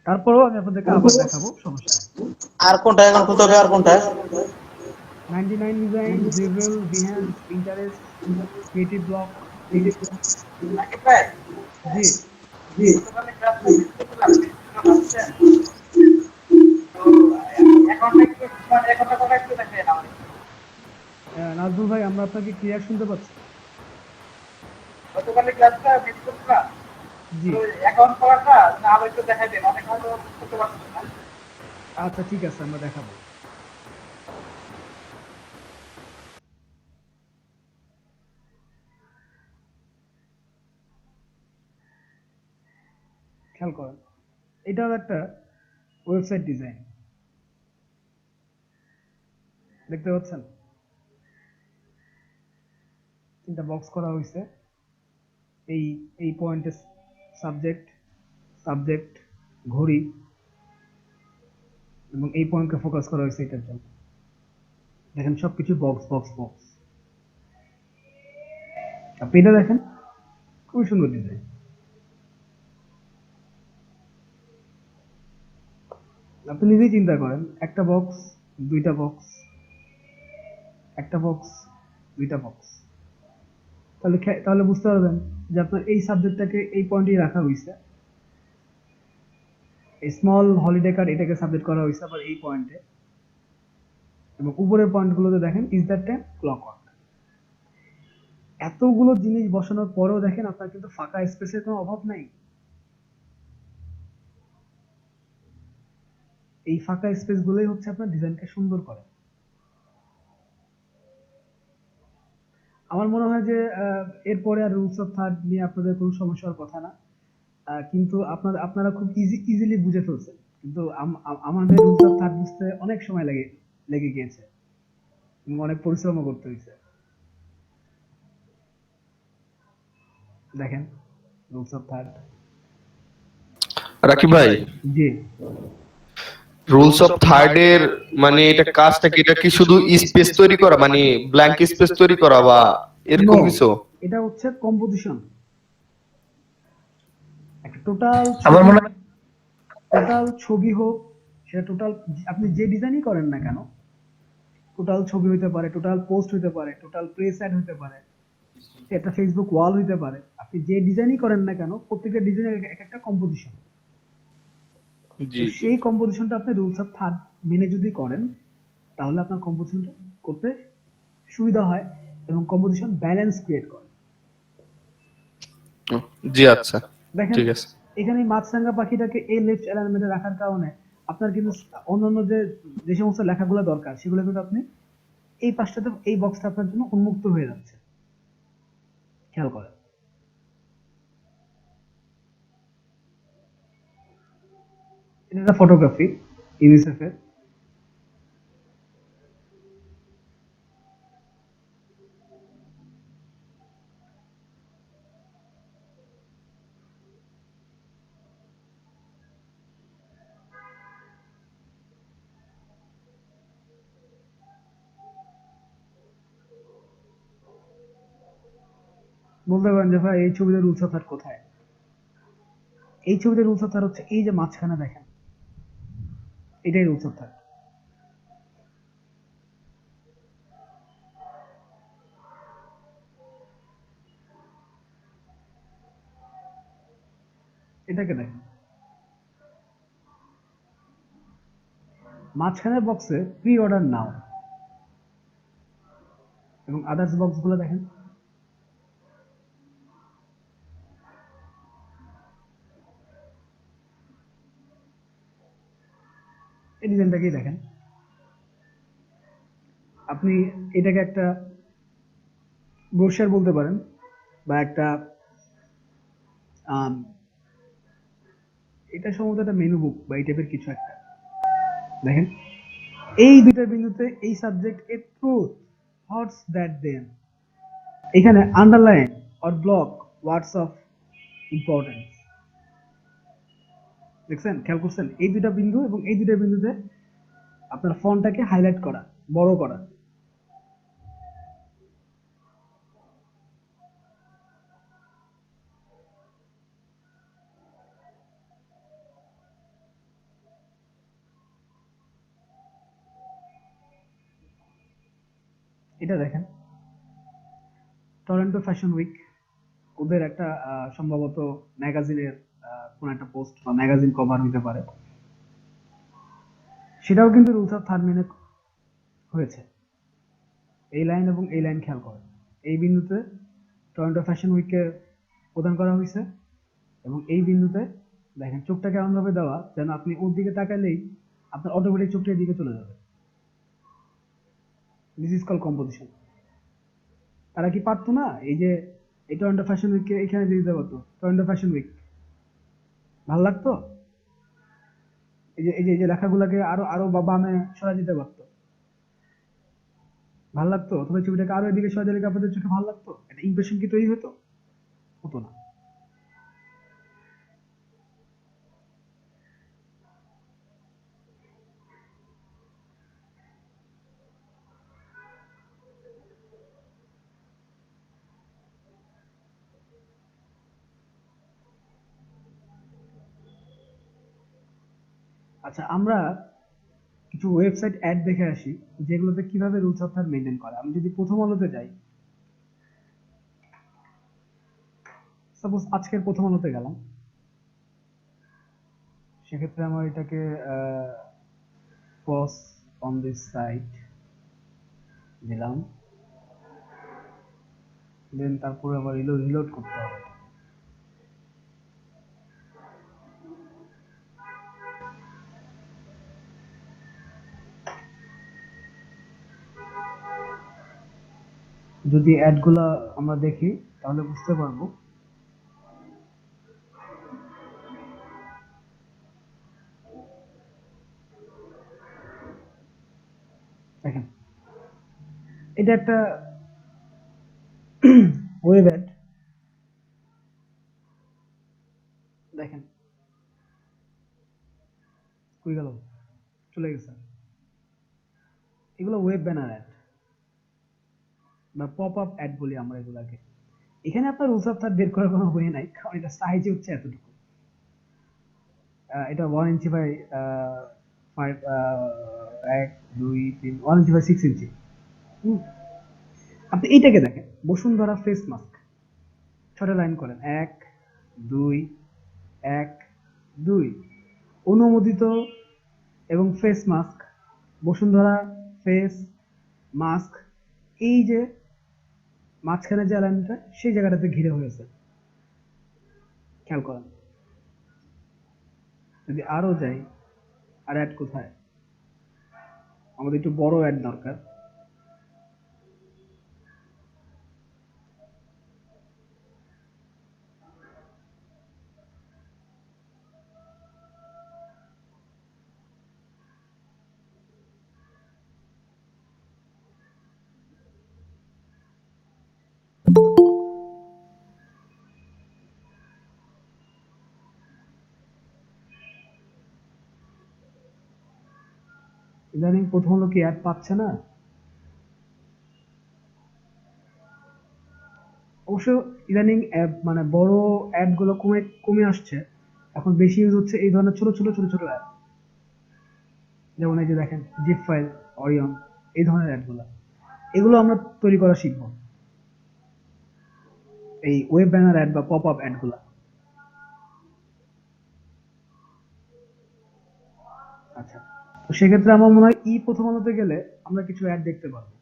তারপরেও আমি আপনাদেরকে আবার দেখাবো, সমস্যা নেই। আর কোনটা অ্যাকাউন্ট খুলতে হবে? আর কোনটা? 99 ডিজাইন, জিভেল, Behance, Pinterest, ক্রিয়েটিভ ব্লক। জি, নাজমুল ভাই, আমরা আপনাকে ক্লিয়ার শুনতে পাচ্ছি। জি, আচ্ছা ঠিক আছে, আমরা দেখাবো। খেয়াল করেন, এটাও একটা ওয়েবসাইট ডিজাইন, দেখতে পাচ্ছেন? 3টা বক্স করা হয়েছে। এই এই পয়েন্টে সাবজেক্ট ঘড়ি, এবং এই পয়েন্টকে ফোকাস করা হয়েছে এটার জন্য। দেখেন সবকিছু বক্স বক্স বক্স। আপনি এটা দেখেন, খুবই সুন্দর ডিজাইন। আপনি নিজেই চিন্তা করেন, একটা বক্স, 2টা বক্স, একটা বক্স, 2টা বক্স, তাহলে বুঝতে পারবেন যে আপনার এই সাবজেক্টটাকে এই পয়েন্টেই রাখা হয়েছে। এই স্মল হলিডে কার্ড এটাকে সাবজেক্ট করা হয়েছে আবার এই পয়েন্টে, এবং উপরের পয়েন্টগুলোতে দেখেন ইজ দ্যাট টাইম ক্লকওয়ার্ক। এতগুলো জিনিস বসানোর পরেও দেখেন আপনার কিন্তু ফাঁকা স্পেসের কোনো অভাব নাই। এই ফাঁকা স্পেস গুলোই হচ্ছে আপনার ডিজাইনকে সুন্দর করে। আমার মনে হয় যে এরপরে আর রুলস অফ থার্ড নিয়ে আপনাদের কোনো সমস্যা হওয়ার কথা না। কিন্তু আপনারা খুব ইজিলি বুঝে ফেলছেন, কিন্তু আমাদের রুলস অফ থার্ড বুঝতে অনেক সময় লেগে গিয়েছে এবং অনেক পরিশ্রমও করতে হয়েছে। দেখেন রুলস অফ থার্ড। রাকিব ভাই, জি, রুলস অফ থার্ড এর মানে এটা কাজটা কি, এটা কি শুধু স্পেস তৈরি করা, মানে ব্ল্যাঙ্ক স্পেস তৈরি করা বা এরকম No, কিছু? এটা হচ্ছে কম্পোজিশন। একটা টোটাল আমার মনে হয় ছবি হোক, সেটা টোটাল আপনি যে ডিজাইনই করেন না কেন, টোটাল ছবি হইতে পারে, টোটাল পোস্ট হইতে পারে, টোটাল প্রেস অ্যাড হইতে পারে, একটা ফেসবুক ওয়াল হইতে পারে। আপনি যে ডিজাইনই করেন না কেন, প্রত্যেকটা ডিজাইনের এক একটা কম্পোজিশন। তো জি জি। সেই কম্পোজিশনটা আপনি রুলস অফ থার্ড মেনে যদি করেন, তাহলে আপনার কম্পোজিশনটা করতে সুবিধা হয় এবং কম্পোজিশন ব্যালেন্স ক্রিয়েট করে। জি আচ্ছা, দেখেন ঠিক আছে। এখানে এই মাছরাঙা পাখিটাকে এই লেফট অ্যালাইনমেন্টে রাখার কারণে আপনার কিন্তু অন্যান্য যে সমস্ত লেখাগুলো দরকার সেগুলো কিন্তু আপনি এই পাশটাতে, এই বক্সটা আপনার জন্য উন্মুক্ত হয়ে যাচ্ছে। খেয়াল করেন। এটা একটা ফটোগ্রাফি ইউনিসেফ এর। বলতে পারেন যে ভাই এই ছবিতে রুলস অফ থার্ড কোথায়? এই ছবিতে রুলস অফ থার্ড হচ্ছে এই যে মাঝখানে দেখেন, এটাই রুলস অফ থার্ড। এটাকে দেখেন, মাঝখানের বক্সে প্রি অর্ডার নাও এবং আদার্স বক্স গুলো দেখেন। এই ডিজাইনটাকেই দেখেন। আপনি এটাকে একটা ব্রোশার বলতে পারেন বা একটা আম, এটা সম্ভবত একটা মেনু বুক বা এই টাইপের কিছু একটা। দেখেন এই দুইটা বিন্দুতে এই সাবজেক্ট এর ট্রুথ থটস দ্যাট দেন, এখানে underline or block words of importance. দেখছেন, খেয়াল করছেন এই দুইটা বিন্দু এবং এই দুইটা বিন্দুতে আপনার ফন্টটাকে হাইলাইট করা, বড় করা। এটা দেখেন টরন্টো ফ্যাশন উইক, ওদের একটা সম্ভবত ম্যাগাজিনের কোন একটা পোস্ট বা ম্যাগাজিন কভার হইতে পারে, সেটাও কিন্তু রুলস অফ থার্ড মেনে হয়েছে। এই লাইন এবং এই লাইন খেয়াল করেন, এই বিন্দুতে টরন্টো ফ্যাশন উইককে প্রদান করা হয়েছে এবং এই বিন্দুতে দেখেন চোখটাকে এমন ভাবে দেওয়া যেন আপনি ওর দিকে তাকালেই আপনার অটোমেটিক চোখটা এদিকে চলে যাবে। This is call composition. তারা কি পারতো না এই যে এই টরন্টো ফ্যাশন উইককে এখানে দিয়ে দিতে পারতো, টরন্টো ফ্যাশন উইক, ভাল লাগতো? এই যে লেখাগুলোকে আরো আরো বামে সরা দিতে পারতো, ভাল লাগতো? অথবা ছবিটাকে আরো এদিকে সরা দিলে কি আপনাদের চোখে ভালো লাগতো? একটা ইমপ্রেশন কি তৈরি হতো? হতো না। আচ্ছা, আমরা কিছু ওয়েবসাইট অ্যাড দেখে আসি যেগুলোতে কিভাবে রুলস অফ থার্ড মেনটেন করে। আমি যদি প্রথম আলোতে যাই, সাপোজ আজকের প্রথম আলোতে গেলাম, সেক্ষেত্রে আমার এটাকে পজ অন দিস সাইট দিলাম, দেন তারপরে আবার রিলোড করতে হবে। যদি অ্যাডগুলা আমরা দেখি তাহলে বুঝতে পারবো। দেখেন এটা একটা ওয়েব অ্যাড, দেখেন কই গেল, চলে গেছে। এগুলো ওয়েব ব্যানার অ্যাড বা পপ আপ অ্যাড বলি আমরা এগুলাকে। এখানে আপনার রুলস অফ থার্ড বের করার কোনো ওয়ে নাই, কারণ এটা সাইজে হচ্ছে এতটুকু। এটা 1 ইঞ্চি বাই 5 1 2 3 1 ইঞ্চি বাই 6 ইঞ্চি। হুম, আপনি এইটাকে দেখেন, বসুন্ধরা ফেস মাস্ক, ছোট লাইন করেন 1 2 1 2, অনুমোদিত এবং face mask, Bashundhara face mask, এই যে মাঝখানে যে লাইনটা সেই জায়গাটাতে ঘিরে হয়েছে, খেয়াল করেন। যদি আরো যাই, আর অ্যাড কোথায়, আমাদের একটু বড় অ্যাড দরকার। ইদানিং প্রথম লোকে অ্যাড পাচ্ছে না। অবশ্য ইদানিং মানে বড় অ্যাড গুলো কমে কমে আসছে, এখন বেশি ইউজ হচ্ছে এই ধরনের ছোট ছোট ছোট ছোট অ্যাড, যেমন এই যে দেখেন জিপ ফাইল, অরিয়ন, এই ধরনের অ্যাড গুলো, এগুলো আমরা তৈরি করা শিখবো, এই ওয়েব ব্যানার অ্যাড বা পপ আপ অ্যাড গুলা। আচ্ছা, তো সেক্ষেত্রে আমার মনে হয় প্রথম আলোতে গেলে আমরা কিছু অ্যাড দেখতে পারবো।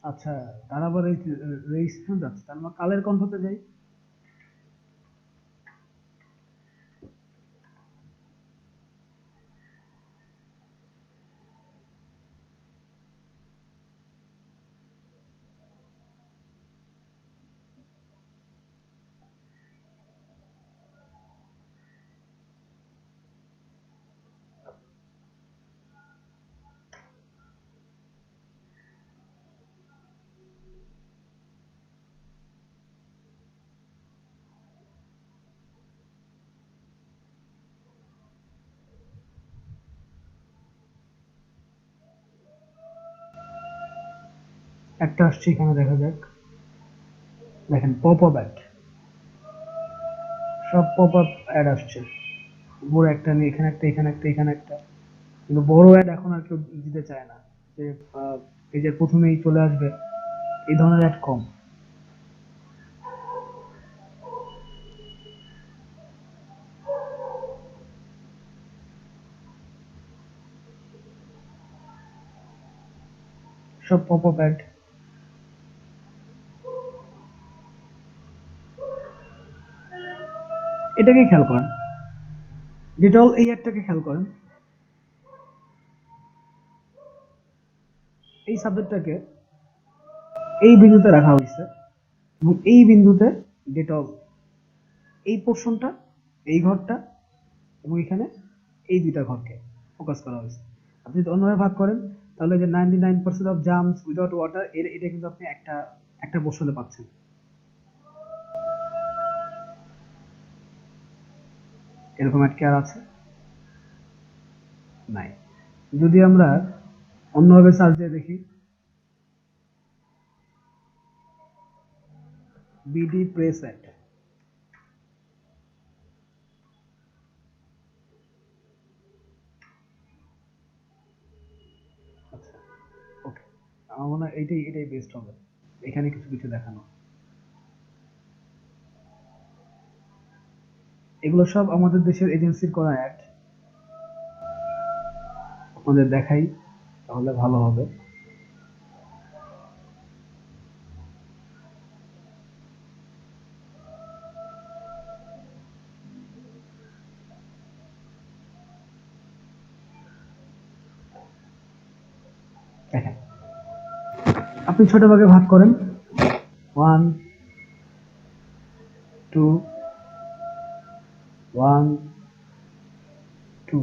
আচ্ছা, তার আবার এই রেজিস্ট্রেশন যাচ্ছে, তার মানে কালের কণ্ঠতে যাই। একটা আসছে এখানে, দেখা যাক। দেখেন পপ আপ অ্যাড, সব পপ আপ অ্যাড আসছে, উপরে একটা নেই, এখানে একটা, এখানে একটা, এখানে একটা, কিন্তু বড় অ্যাড এখন আর কেউ দিতে চায় না, যে পেজের প্রথমেই চলে আসবে, এই ধরনের অ্যাড কম। সব পপ আপ অ্যাড। এটাকে খেয়াল করেন, ডিটল এই অ্যাডটাকে খেয়াল করেন, এই সাবজেক্টটাকে এই বিন্দুতে রাখা হয়েছে এবং এই বিন্দুতে ডেটল, এই পোর্শনটা, এই ঘরটা এবং এখানে এই দুইটা ঘরকে ফোকাস করা হয়েছে। আপনি যদি অন্যভাবে ভাগ করেন তাহলে যে 99% অফ জাম্পস উইদাউট ওয়াটার, এটা কিন্তু আপনি একটা একটা পোর্শনে পাচ্ছেন। এরকম একটা আর আছে নাই। যদি আমরা অন্যভাবে সার্চ দিয়ে দেখি, বিডি প্রেস অ্যাড, আচ্ছা ওকে, আমার মনে হয় এইটাই এটাই বেস্ট হবে, এখানে কিছু কিছু দেখানো। এগুলো সব আমাদের দেশের এজেন্সির করা অ্যাড, আপনাদের দেখাই তাহলে ভালো হবে। দেখেন, আপনি ছোট ভাগে ভাগ করেন, 1 2 1 2,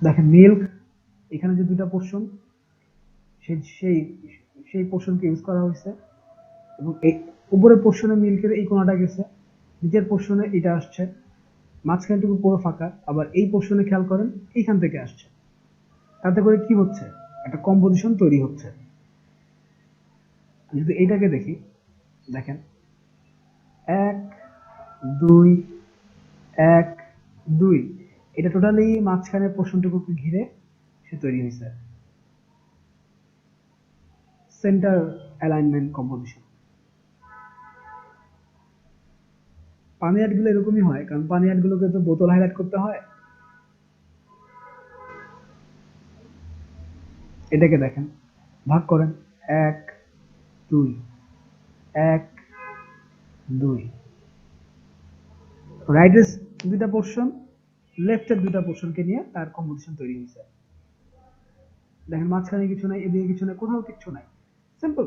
দেখেন মিল্ক, এখানে যে দুইটা পোর্শন, সেই সেই সেই পোর্শনকে ইউজ করা হয়েছে, এবং এই উপরের পোর্শনে মিল্কের এই কোণাটা গেছে, নিচের পোর্শনে এটা আসছে, মাঝখানটুকু পুরো ফাঁকা। আবার এই পোর্শনে খেয়াল করেন এইখান থেকে আসছে, তাতে করে কি হচ্ছে, একটা কম্পোজিশন তৈরি হচ্ছে। যদি এইটাকে দেখি, দেখেন 1 2 1 2, এটা টোটালি মাঝখানের পোর্শনটুকুকে ঘিরে সে তৈরি হয়েছে, সেন্টার অ্যালাইনমেন্ট কম্পোজিশন। পানি গুলো এরকমই হয়, কারণ পানি গুলোকে তো বোতল হাইলাইট করতে হয়। এটাকে দেখেন, ভাগ করেন 1 2 1 2, রাইটের দুইটা পোর্শন, লেফটের দুইটা পোর্শনকে নিয়ে তার কম্পোজিশন তৈরি হয়েছে। দেখেন মাঝখানে কিছু নাই, এদিকে কিছু নাই, কোথাও কিছু নাই, সিম্পল,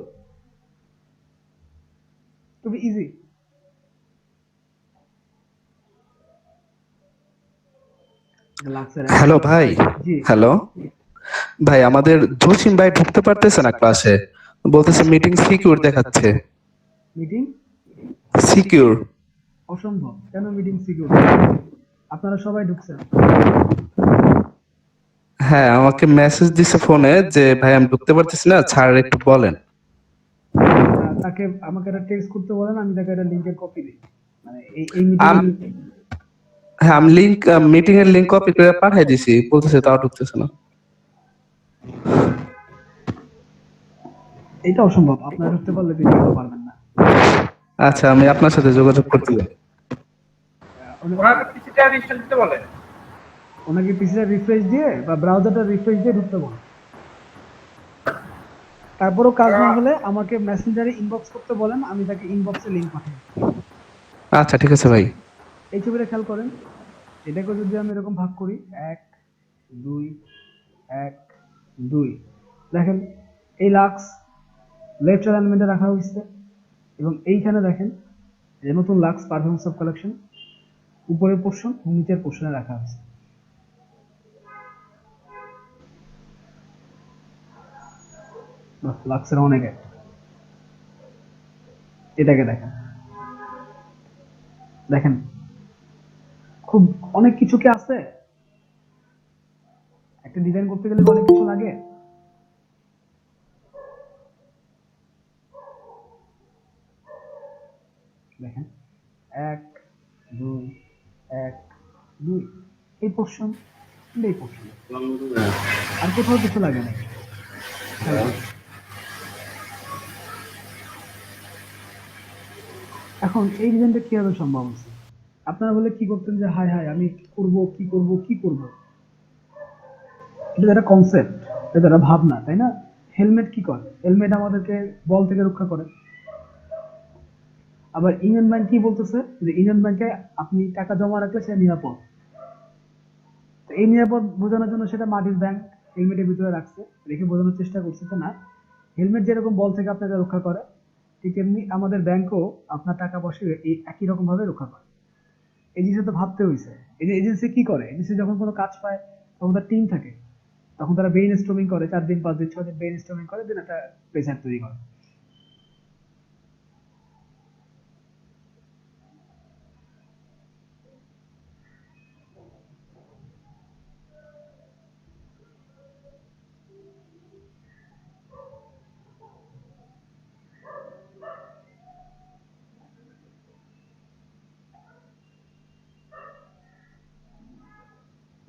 খুবই ইজি। হ্যালো ভাই। জি হ্যালো ভাই, আমাদের জসিম ভাই ঢুকতে পারতেছে না ক্লাসে, বলতেছে মিটিং সিকিউর দেখাচ্ছে। Meeting secure? অসম্ভব, কেন মিটিং সিকিউর? আপনারা সবাই ঢুকছেন। হ্যাঁ, আমাকে মেসেজ দিছে ফোনে যে ভাই আমি ঢুকতে পারতেছি না, স্যার একটু বলেন। তাকে আমাকে একটা টেক্সট করতে বলেন, আমি তাকে একটা লিংকের কপি দিই, মানে এই আম- মিটিং। হ্যাঁ, আমি মিটিং এর লিংক কপি করে পাঠিয়ে দিছি, বলতেছে তাও ঢুকতেছে না। এটা অসম্ভব, আপনারা ঢুকতে পারলে তিনি কেন পারবেন না? আচ্ছা, আমি আপনার সাথে যোগাযোগ করতে চাই। ওনাকে পিসিটা রিফ্রেশ দিয়ে বা ব্রাউজারটা রিফ্রেশ দিয়ে ঢুকতে বলুন। তারপরও কাজ না হলে আমাকে মেসেঞ্জারে ইনবক্স করতে বলেন, আমি তাকে ইনবক্সে লিংক পাঠাই। আচ্ছা ঠিক আছে ভাই। এই ছবিটা খেয়াল করেন, এটাকে যদি আমি এরকম ভাগ করি 1 2 1 2, দেখেন এই লাক্স লেফট অ্যালাইনমেন্টে রাখা হয়েছে, এবং এইখানে দেখেন যে নতুন লাক্স পারফরমেন্স অফ কালেকশন উপরের পোর্শন এবং নিচের পোর্শনে রাখা হয়েছে। লাক্সের অনেক এক। এটাকে দেখেন, দেখেন খুব অনেক কিছু কি আছে, একটা ডিজাইন করতে গেলে অনেক কিছু লাগে। দেখেন 1 2 1 2, এই পোর্শন, এই পোর্শন, আর কোথাও কিছু লাগে না। এখন এই ডিজাইনটা কিভাবে সম্ভব হচ্ছে? আপনারা বলে কি করতেন যে হাই হাই আমি করব কি করব কি করব, এটা একটা কনসেপ্ট, এটা একটা ভাবনা, তাই না? হেলমেট কি করে? হেলমেট আমাদেরকে বল থেকে রক্ষা করে। আবার ইউনিয়ন ব্যাংক কি বলতেছে যে ইউনিয়ন ব্যাংকে আপনি টাকা জমা রাখলে সেটা নিরাপদ। তো এই নিরাপদ বোঝানোর জন্য সেটা মাটির ব্যাংক হেলমেটের ভিতরে রাখছে, রেখে বোঝানোর চেষ্টা করছে যে না, হেলমেট যেরকম বল থেকে আপনাকে রক্ষা করে, ঠিক এমনি আমাদের ব্যাংকও আপনার টাকা পয়সা এই একই রকম ভাবে রক্ষা করে। এই জিনিসটা তো ভাবতে হয়েছে। এই যে এজেন্সি কি করে, এজেন্সি যখন কোনো কাজ পায় তখন তার টিম থাকে, তখন তারা ব্রেইন স্টর্মিং করে, 4 দিন 5 দিন 6 দিন ব্রেইন স্টর্মিং করে, দিন একটা প্রেসার তৈরি করে।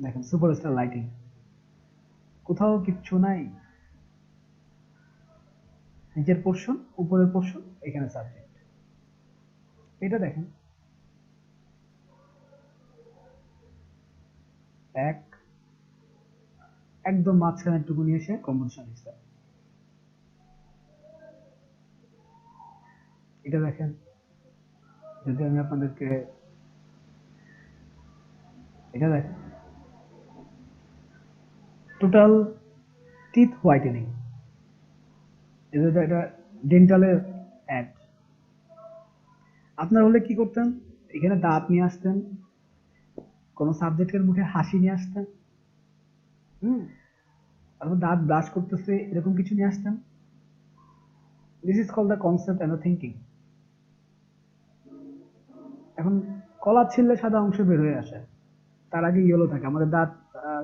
দেখেন সুপারস্টার লাইটিং, কোথাও কিচ্ছু নাই, নিচের পোর্শন উপরের পোর্শন, এখানে সাবজেক্ট। এটা দেখেন এক একদম মাঝখানে টুকু নিয়ে এসে কম্পোজিশন দিচ্ছে। এটা দেখেন, যদি আমি আপনাদেরকে এটা দেখেন, টোটাল টিথ হোয়াইটেনিং, এটা ডেন্টালের অ্যাড। আপনার হলে কি করতেন, এখানে দাঁত নিয়ে আসতেন, কোন সাবজেক্টের মুখে হাসি নিয়ে আসতেন, হুম, অথবা দাঁত ব্রাশ করতেছে এরকম কিছু নিয়ে আসতেন। This is call the concept and the thinking. এখন কলা ছিললে সাদা অংশ বের হয়ে আসে, তার আগে ইয়েলো থাকে। আমাদের দাঁত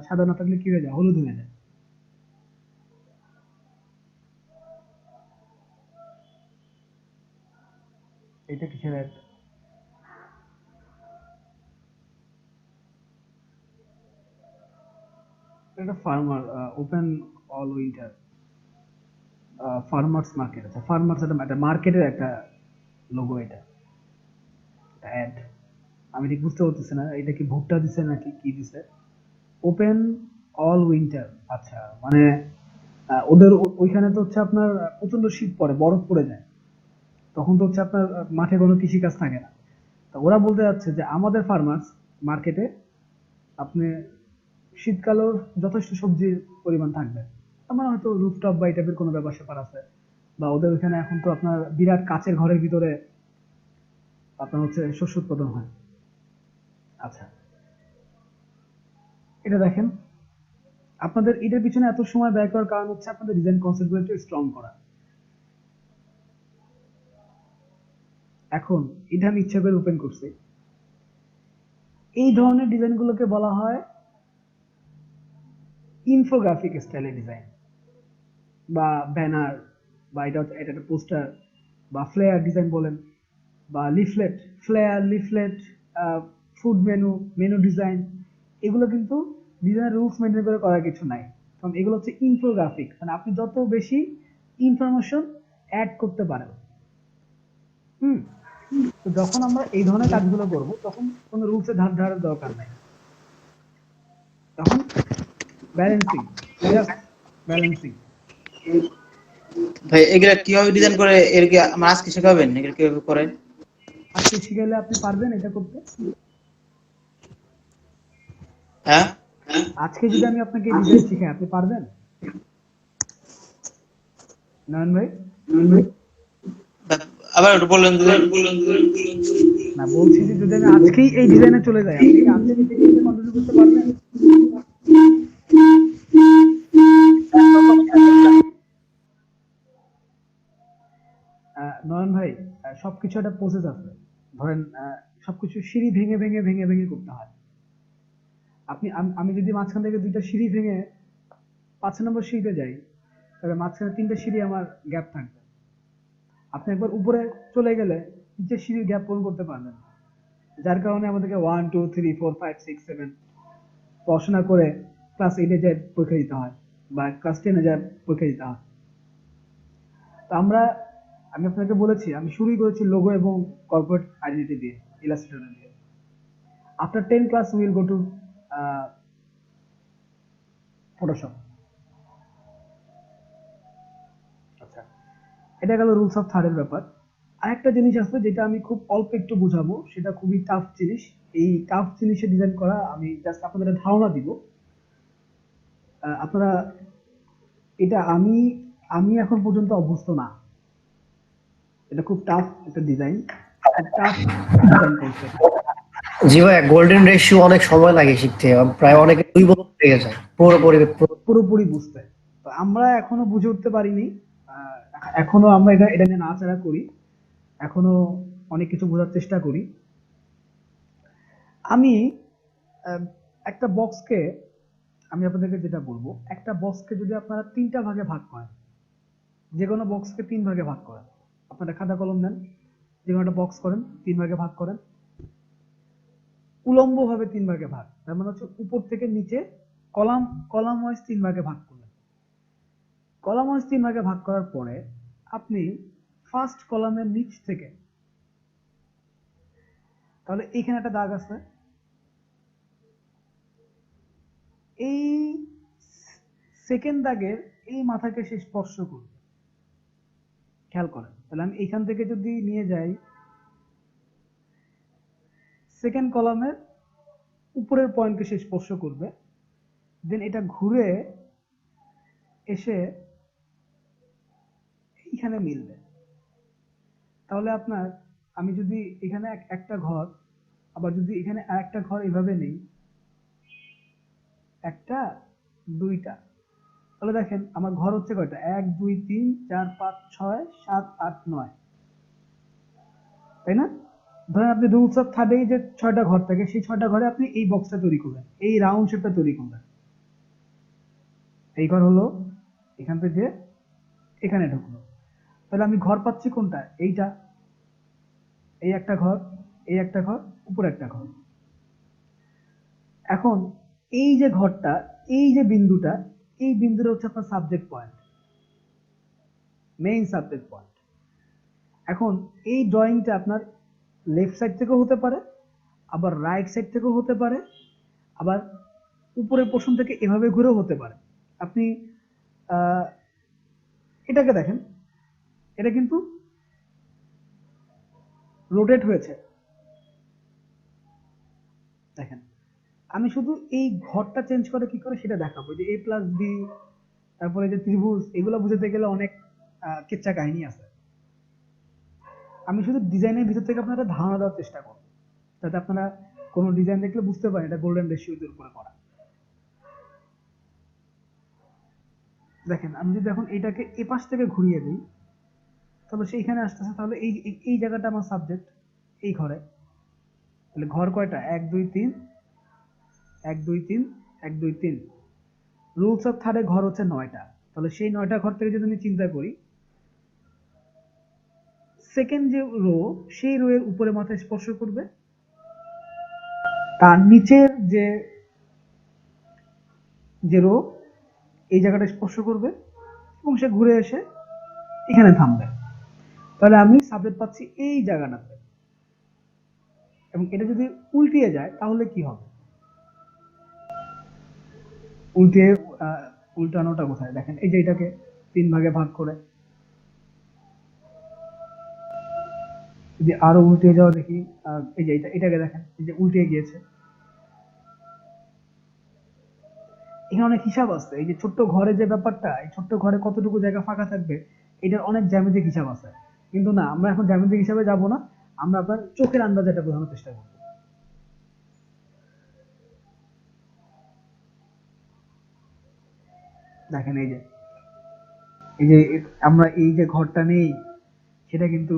সাদা না থাকলে কি হয়ে যায়? হলুদ হয়ে যায়। এটা কিসের একটা এটা farmer open all winter farmers market. আচ্ছা, ফার্মার্স একটা মার্কেটের একটা লোগো, এটা অ্যাড। আমি ঠিক বুঝতে পারতেছি না এটা কি ভুট্টা দিছে নাকি কি দিছে। ওপেন অল উইন্টার, আচ্ছা মানে ওদের ওইখানে তো হচ্ছে আপনার প্রচন্ড শীত পড়ে, বরফ পড়ে যায়, তখন তো হচ্ছে আপনার মাঠে কোনো কৃষিকাজ থাকে না। তো ওরা বলতে যাচ্ছে যে আমাদের ফার্মার্স মার্কেটে আপনি শীতকালেও যথেষ্ট সবজির পরিমাণ থাকবে। আমার হয়তো রুফটপ বা এই টাইপের কোনো ব্যাপার স্যাপার আছে, বা ওদের ওখানে এখন তো আপনার বিরাট কাচের ঘরের ভিতরে আপনার হচ্ছে শস্য উৎপাদন হয়। আচ্ছা, এটা দেখেন, আপনাদের এটার পিছনে এত সময় ব্যয় করার কারণ হচ্ছে আপনাদের ডিজাইন কনসেপ্টগুলো একটু স্ট্রং করা। এখন এটা আমি ইচ্ছা করে ওপেন করছি। এই ধরনের ডিজাইনগুলোকে বলা হয় ইনফোগ্রাফিক স্টাইলের ডিজাইন, বা ব্যানার, বা এটা একটা পোস্টার, বা ফ্লেয়ার ডিজাইন বলেন, বা leaflet, flyer, leaflet, food menu, menu design. এগুলো কিন্তু ডিজাইন রুলস মেনটেন করে করার কিছু নাই, কারণ এগুলো হচ্ছে ইনফোগ্রাফিক, মানে আপনি যত বেশি ইনফরমেশন অ্যাড করতে পারেন। হুম, তো যখন আমরা এই ধরনের কাজগুলো করব তখন কোনো রুলসের ধার ধারার দরকার নাই। তখন ব্যালেন্সিং, জাস্ট ব্যালেন্সিং। ভাই এগুলা কিভাবে ডিজাইন করে, এর কি আমার আজকে শেখাবেন এগুলা কিভাবে করে? আজকে শিখাইলে আপনি পারবেন এটা করতে? হ্যাঁ, আজকে যদি আমি আপনাকে ডিজাইন শিখাই আপনি পারবেন নয়ন ভাই? আবার একটু বললেন যদি। না, বলছি যে যদি আমি আজকেই এই ডিজাইনে চলে যাই আপনি কি আজকে থেকে এটা কন্টিনিউ করতে পারবেন? নয়ন ভাই, সবকিছু একটা প্রসেস আছে। ধরেন সবকিছু সিঁড়ি ভেঙে ভেঙে ভেঙে ভেঙে করতে হয়। আমি যদি মাঝখান থেকে দুইটা সিঁড়ি ভেঙে 5 নম্বর সিঁড়িতে যাই, তাহলে মাঝখানে 3টে সিঁড়ি আমার গ্যাপ থাকবে। আপনি একবার উপরে চলে গেলে নিচের সিঁড়ির গ্যাপ পূরণ করতে পারবেন না। যার কারণে আমাদেরকে 1 2 3 4 5 6 7 পড়াশোনা করে ক্লাস 8-এ যায় পরীক্ষা দিতে হয়, বা ক্লাস 10-এ যায় পরীক্ষা দিতে হয়। তো আমি আপনাকে বলেছি আমি শুরুই করেছি লোগো এবং কর্পোরেট আইডেন্টিটি দিয়ে, ইলাস্ট্রেটর দিয়ে। After 10 class will go to Photoshop. আচ্ছা, এটা গেল রুলস অফ থার্ডের ব্যাপার। আরেকটা জিনিস আছে যেটা আমি খুব অল্প একটু বোঝাবো, সেটা খুবই টাফ জিনিস। এই টাফ জিনিসের ডিজাইন করা আমি জাস্ট আপনাদের একটা ধারণা দিব। আপনারা এটা আমি আমি এখন পর্যন্ত অভ্যস্ত না। এটা খুব টাফ একটা ডিজাইন, খুব টাফ ডিজাইন কনসেপ্ট। জি ভাই, গোল্ডেন রেশিও অনেক সময় লাগে শিখতে, প্রায় অনেকে 2 বছর লেগে যায় পুরোপুরি বুঝতে। তো আমরা এখনো বুঝে উঠতে পারিনি। আহ, এখনো আমরা এটা নিয়ে নাড়াচাড়া করি, এখনো অনেক কিছু বোঝার চেষ্টা করি। আমি আহ, একটা বক্সকে, আমি আপনাদেরকে যেটা বলবো, একটা বক্সকে যদি আপনারা 3টা ভাগে ভাগ করেন, যে কোনো বক্সকে 3 ভাগে ভাগ করেন, আপনারা খাতা কলম নেন, যে কোনো একটা বক্স করেন, 3 ভাগে ভাগ করেন, উলম্ব ভাবে 3 ভাগে ভাগ, তার মানে হচ্ছে উপর থেকে নিচে কলাম কলাম ওয়াইজ 3 ভাগে ভাগ করলেন। কলাম ওয়াইজ 3 ভাগে ভাগ করার পরে আপনি ফার্স্ট কলামের নিচ থেকে, তাহলে এইখানে একটা দাগ আছে, এই সেকেন্ড দাগের এই মাথাকে সে স্পর্শ করবে। খেয়াল করেন, তাহলে আমি এইখান থেকে যদি নিয়ে যাই সেকেন্ড কলামের উপরের পয়েন্টকে সে স্পর্শ করবে, দেন এটা ঘুরে এসে এইখানে মিলবে। তাহলে আপনার, আমি যদি এখানে একটা ঘর, আবার যদি এখানে আরেকটা ঘর এভাবে নেই, একটা, দুইটা, তাহলে দেখেন আমার ঘর হচ্ছে কয়টা, 1 2 3 4 5 6 7 8 9, তাই না? ধরেন আপনি রুলস অফ থার্ডে যে 6টা ঘর থাকে, সেই 6টা ঘরে আপনি এই বক্সটা তৈরি করবেন, এই রাউন্ড শেপটা তৈরি করবেন। এই ঘর হলো এখান থেকে এখানে ঢুকলো, তাহলে আমি ঘর পাচ্ছি কোনটা, এইটা, এই একটা ঘর, এই একটা ঘর, উপরে একটা ঘর। এখন এই যে ঘরটা, এই যে বিন্দুটা, এই বিন্দুটা হচ্ছে আপনার subject point, main subject point. এখন এই ড্রয়িংটা আপনার লেফট সাইড থেকেও হতে পারে, আবার রাইট সাইড থেকেও হতে পারে, আবার উপরের পোর্শন থেকে এভাবে ঘুরেও হতে পারে। আপনি এটাকে দেখেন, এটা কিন্তু রোটেট হয়েছে, দেখেন। আমি শুধু এই ঘরটা চেঞ্জ করে কি করে সেটা দেখাবো, যে a প্লাস বি, তারপরে যে ত্রিভুজ, এগুলো বুঝতে গেলে অনেক কেচ্চা কাহিনী আছে। আমি শুধু ডিজাইনের ভিতর থেকে আপনারা ধারণা দেওয়ার চেষ্টা করব, যাতে আপনারা কোনো ডিজাইন দেখলে বুঝতে পারেন এটা গোল্ডেন রেশিওর উপরে করা। দেখেন আমি যদি এখন এটাকে এ পাশ থেকে ঘুরিয়ে দিই, তাহলে সেইখানে আসতেছে, তাহলে এই এই জায়গাটা আমার সাবজেক্ট, এই ঘরে। তাহলে ঘর কয়টা, 1 2 3 1 2 3 1 2 3। রুলস অফ থার্ডে ঘর হচ্ছে 9টা, তাহলে সেই 9টা ঘর থেকে যদি আমি চিন্তা করি, সেকেন্ড যে রো, সেই রো এর উপরে মাথায় স্পর্শ করবে, তার নিচের যে যে রো, এই জায়গাটা স্পর্শ করবে, এবং সে ঘুরে এসে এখানে থামবে। তাহলে আমি সাবজেক্ট পাচ্ছি এই জায়গাটাতে। এবং এটা যদি উল্টিয়ে যায় তাহলে কি হবে, উল্টিয়ে উল্টানোটা কোথায়, দেখেন এই যে এটাকে 3 ভাগে ভাগ করে, যদি আরো উল্টিয়ে যাওয়া দেখি, এই যে এটাকে দেখেন, এই যে উল্টিয়ে গিয়েছে। এখানে অনেক হিসাব আছে, এই যে ছোট্ট ঘরে যে ব্যাপারটা, এই ছোট্ট ঘরে কতটুকু জায়গা ফাঁকা থাকবে, এটার অনেক জ্যামিতিক হিসাব আছে। কিন্তু না, আমরা এখন জ্যামিতিক হিসাবে যাব না, আমরা আপনার চোখের আন্দাজে এটা বোঝানোর চেষ্টা করব। দেখেন এই যে আমরা এই যে ঘরটা নেই, সেটা কিন্তু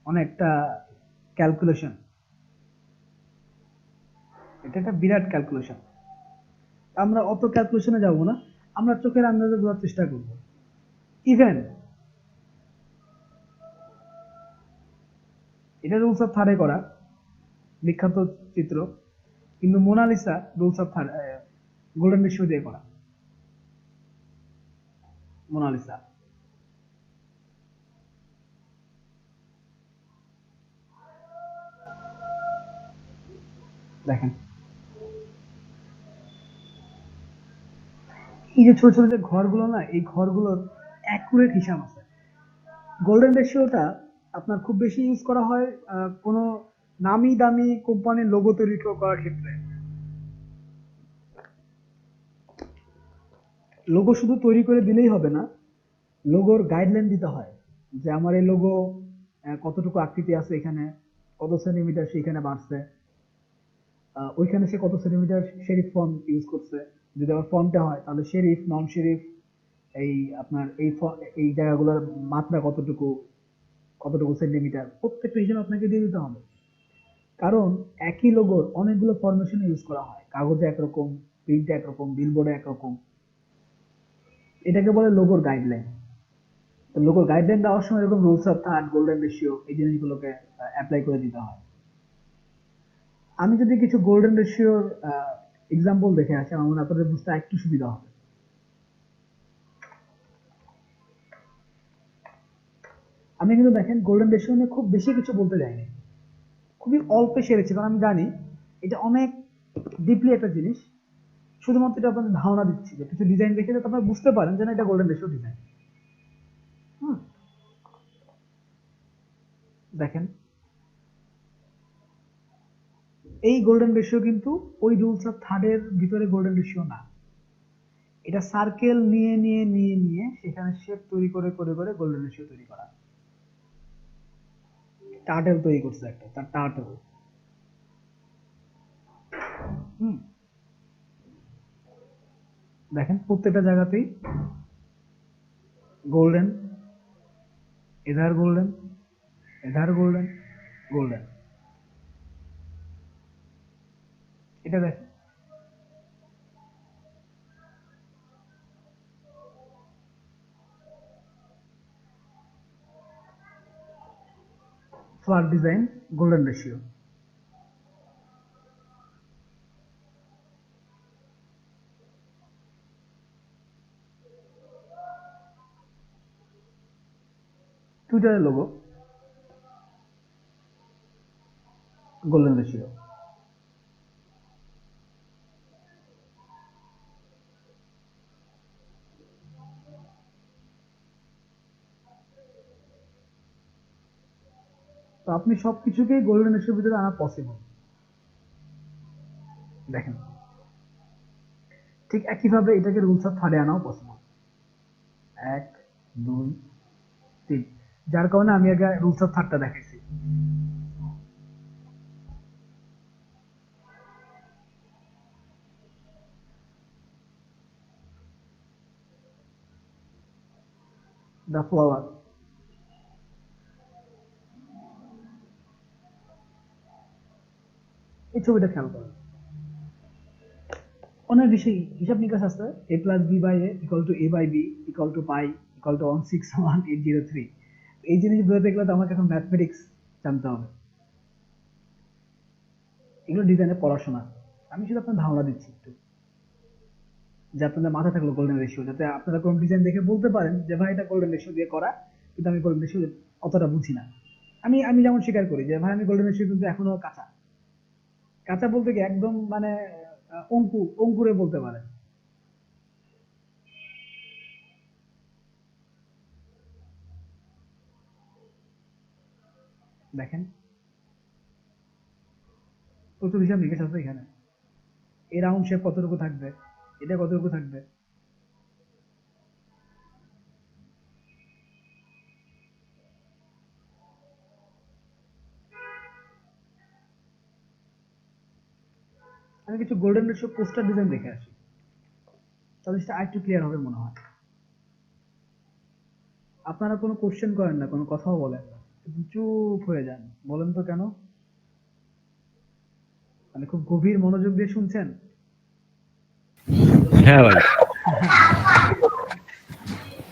অনেকটা ক্যালকুলেশন, এটা একটা বিরাট ক্যালকুলেশন। আমরা অত ক্যালকুলেশনে যাব না, আমরা চোখের আন্দাজে বোঝার চেষ্টা করব। ইভেন এটা রুলস অফ থার্ডে করা বিখ্যাত চিত্র, কিন্তু Mona Lisa rules of third, golden ratio দিয়ে করা মোনালিসা। দেখেন এই যে ছোট ছোট যে ঘরগুলো না, এই ঘরগুলোর অ্যাকুরেট হিসাব আছে। গোল্ডেন রেশিওটা আপনার খুব বেশি ইউজ করা হয় কোনো নামি দামি কোম্পানির লোগো তৈরি করার ক্ষেত্রে। লোগো শুধু তৈরি করে দিলেই হবে না, লোগোর গাইডলাইন দিতে হয়, যে আমার এই লোগো কতটুকু আকৃতি আছে, এখানে কত সেন্টিমিটার সেখানে বাড়ছে, ওইখানে সে কত সেন্টিমিটার শেরিফ ফন্ট ইউজ করছে। যদি আবার ফন্টে হয় তাহলে শেরিফ, নন শেরিফ, এই আপনার এই জায়গাগুলোর মাত্রা কতটুকু, কতটুকু সেন্টিমিটার, প্রত্যেকটা হিসাব আপনাকে দিয়ে দিতে হবে। কারণ একই লোগোর অনেকগুলো ফরমেশন ইউজ করা হয়, কাগজে একরকম, প্রিন্টে একরকম, বিলবোর্ডে একরকম। এটাকে বলে লোগোর গাইডলাইন। তো লোগোর গাইডলাইন দেওয়ার সময় এরকম rules of third, golden ratio, এই জিনিসগুলোকে অ্যাপ্লাই করে দিতে হয়। আমি যদি কিছু গোল্ডেন রেশিওর এক্সাম্পল দেখে আসি, আমার মনে হয় আপনাদের বুঝতে একটু সুবিধা হবে। আমি কিন্তু দেখেন গোল্ডেন রেশিও নিয়ে খুব বেশি কিছু বলতে যাইনি, খুবই অল্পে সেরেছি, কারণ আমি জানি এটা অনেক ডিপলি একটা জিনিস। শুধুমাত্র এটা আপনাদের ধারণা দিচ্ছি, যে কিছু ডিজাইন দেখে যাতে আপনারা বুঝতে পারেন যে না এটা গোল্ডেন রেশিও ডিজাইন। দেখেন এই গোল্ডেন রেশিও কিন্তু ওই রুলস অফ থার্ডের ভিতরে গোল্ডেন রেশিও না, এটা সার্কেল নিয়ে নিয়ে নিয়ে নিয়ে সেখানে শেপ তৈরি করে করে করে গোল্ডেন রেশিও তৈরি করা। টার্টেল তৈরি করছে একটা, তার টার্টেল। দেখেন প্রত্যেকটা জায়গাতেই গোল্ডেন, এধার গোল্ডেন, এধার গোল্ডেন, গোল্ডেন। এটা দেখেন ফ্লাট ডিজাইন, গোল্ডেন রেশিও। টুইটারের লোগো, গোল্ডেন রেশিও। তো আপনি সবকিছুকেই গোল্ডেন রেশিওর ভিতরে আনা পসিবল। দেখেন ঠিক একইভাবে এটাকে রুলস অফ থার্ডে আনাও পসিবল। 1 2 3, যার কারণে আমি আগে রুলস অফ থার্ডটা দেখাইছি। দ্য ফ্লাওয়ার, এই ছবিটা খেয়াল করেন, অনেক বেশি হিসাব নিকাশ আছে। a plus B by A equal to A by B equal to pi equal to 161,803। এই জিনিস বুঝতে গেলে তো আমাকে এখন ম্যাথমেটিক্স জানতে হবে। এগুলো ডিজাইনের পড়াশোনা, আমি শুধু আপনার ধারণা দিচ্ছি একটু, যে আপনাদের মাথায় থাকলো গোল্ডেন রেশিও, যাতে আপনারা কোন ডিজাইন দেখে বলতে পারেন যে ভাই এটা গোল্ডেন রেশিও দিয়ে করা, কিন্তু আমি গোল্ডেন রেশিও অতটা বুঝি না। আমি আমি যেমন স্বীকার করি যে ভাই আমি গোল্ডেন রেশিও কিন্তু এখনো কাঁচা। কাঁচা বলতে কি একদম মানে অঙ্কুরে বলতে পারেন। দেখেন প্রচুর হিসাব নিকেশ আছে এখানে। এই রাউন্ড শেপ কতটুকু থাকবে, এটা কতটুকু থাকবে। আমি কিছু গোল্ডেন রেশিও পোস্টার ডিজাইন দেখে আসি, তাহলে সেটা আরেকটু ক্লিয়ার হবে মনে হয়। আপনারা কোনো কোশ্চেন করেন না, কোনো কথাও বলেন না, শুধু চুপ হয়ে যান। বলেন তো কেন? মানে খুব গভীর মনোযোগ দিয়ে শুনছেন? হ্যাঁ ভাই।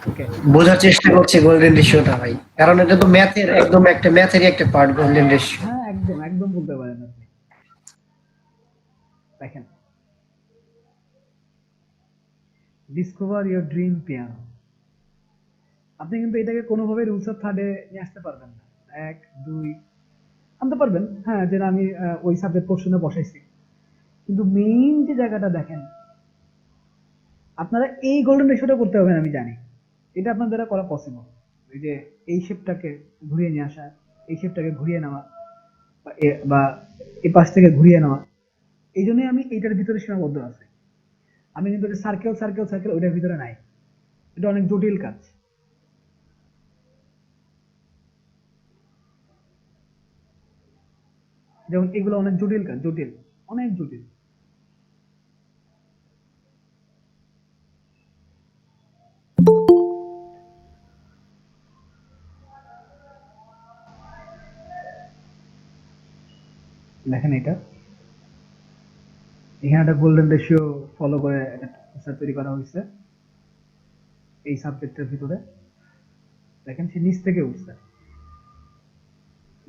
ওকে, বোঝার চেষ্টা করছি গোল্ডেন রেশিওটা ভাই, কারণ এটা তো ম্যাথের একদম একটা ম্যাথেরই একটা পার্ট গোল্ডেন রেশিও। হ্যাঁ একদম একদম বলতে পারেন আপনি। দেখেন ডিসকভার ইওর ড্রিম পিয়ানো, আপনি কিন্তু এটাকে কোনোভাবে রুলস অফ থার্ডে নিয়ে আসতে পারবেন না। 1 2 আনতে পারবেন, হ্যাঁ, যে আমি ওই সাবজেক্ট পোর্শনে বসাইছি, কিন্তু মেইন যে জায়গাটা দেখেন, আপনারা এই গোল্ডেন রেশিওটা করতে হবে আমি জানি, এটা আপনার দ্বারা করা পসিবল। এই যে এই শেপটাকে ঘুরিয়ে নিয়ে আসা, এই শেপটাকে ঘুরিয়ে নেওয়া, বা এই পাশ থেকে ঘুরিয়ে নেওয়া, এই জন্যই আমি এইটার ভিতরে সীমাবদ্ধ আছি। আমি কিন্তু সার্কেল সার্কেল সার্কেল ওইটার ভিতরে নাই, এটা অনেক জটিল কাজ। যেমন এগুলো অনেক জটিল কাজ, জটিল, অনেক জটিল। দেখেন এটা, এখানে একটা গোল্ডেন রেশিও ফলো করে একটা প্রসেস তৈরি করা হয়েছে এই সাবজেক্টের ভিতরে। দেখেন সে নিচ থেকে উঠছে,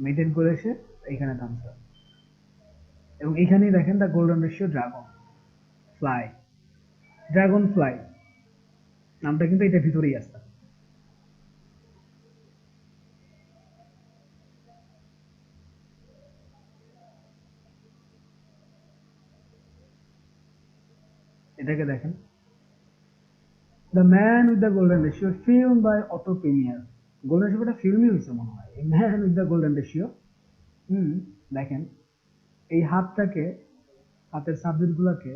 মেনটেন করে এসে এইখানে থামছে, এবং এইখানেই দেখেন the golden ratio dragonfly, dragonfly নামটা কিন্তু এটার ভিতরেই আছে। এটাকে দেখেন, the man with the golden ratio film by Otto Preminger. Golden রেশিওটা ফিল্মই হয়েছে মনে হয়, এই man with the golden ratio. দেখেন এই হাতটাকে, হাতের সাবজেক্ট গুলাকে,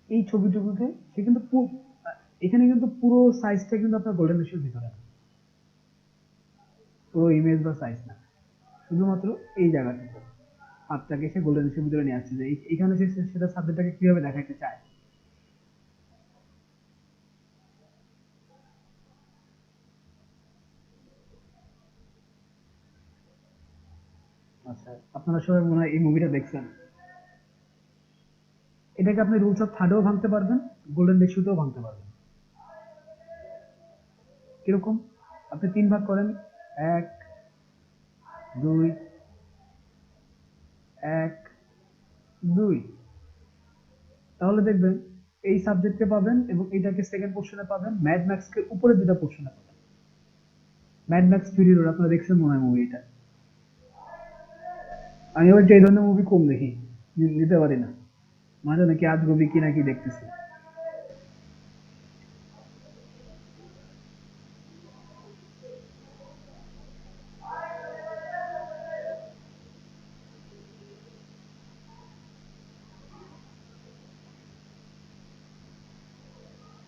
এই ছবিটুকুকে সে কিন্তু এখানে কিন্তু পুরো সাইজটা কিন্তু আপনার গোল্ডেন রেশিওর ভিতরে না, পুরো ইমেজ বা সাইজ না, শুধুমাত্র এই জায়গাটুকু হাতটাকে সে গোল্ডেন রেশিওর ভিতরে নিয়ে আসছে, যে এইখানে সে সেটা সাবজেক্টটাকে কিভাবে দেখাইতে চায়। আচ্ছা, আপনারা সবাই মনে হয় এই মুভিটা দেখছেন। এটাকে আপনি রুলস অফ থার্ডেও ভাঙতে পারবেন, গোল্ডেন রেশিওতেও ভাঙতে পারবেন। কিরকম? আপনি 3 ভাগ করেন, 1, 2, 1, 2, তাহলে দেখবেন এই সাবজেক্টকে পাবেন এবং এটাকে সেকেন্ড পোর্শনে পাবেন, ম্যাড ম্যাক্সকে উপরে দুটা পোর্শনে পাবেন। ম্যাড ম্যাক্স ফিউরি রোড আপনারা দেখছেন মনে হয় মুভিটা। আমি আবার এই ধরনের মুভি কম দেখি, নিতে পারি না, মাঝে নাকি আজগবি কি নাকি দেখতেছি।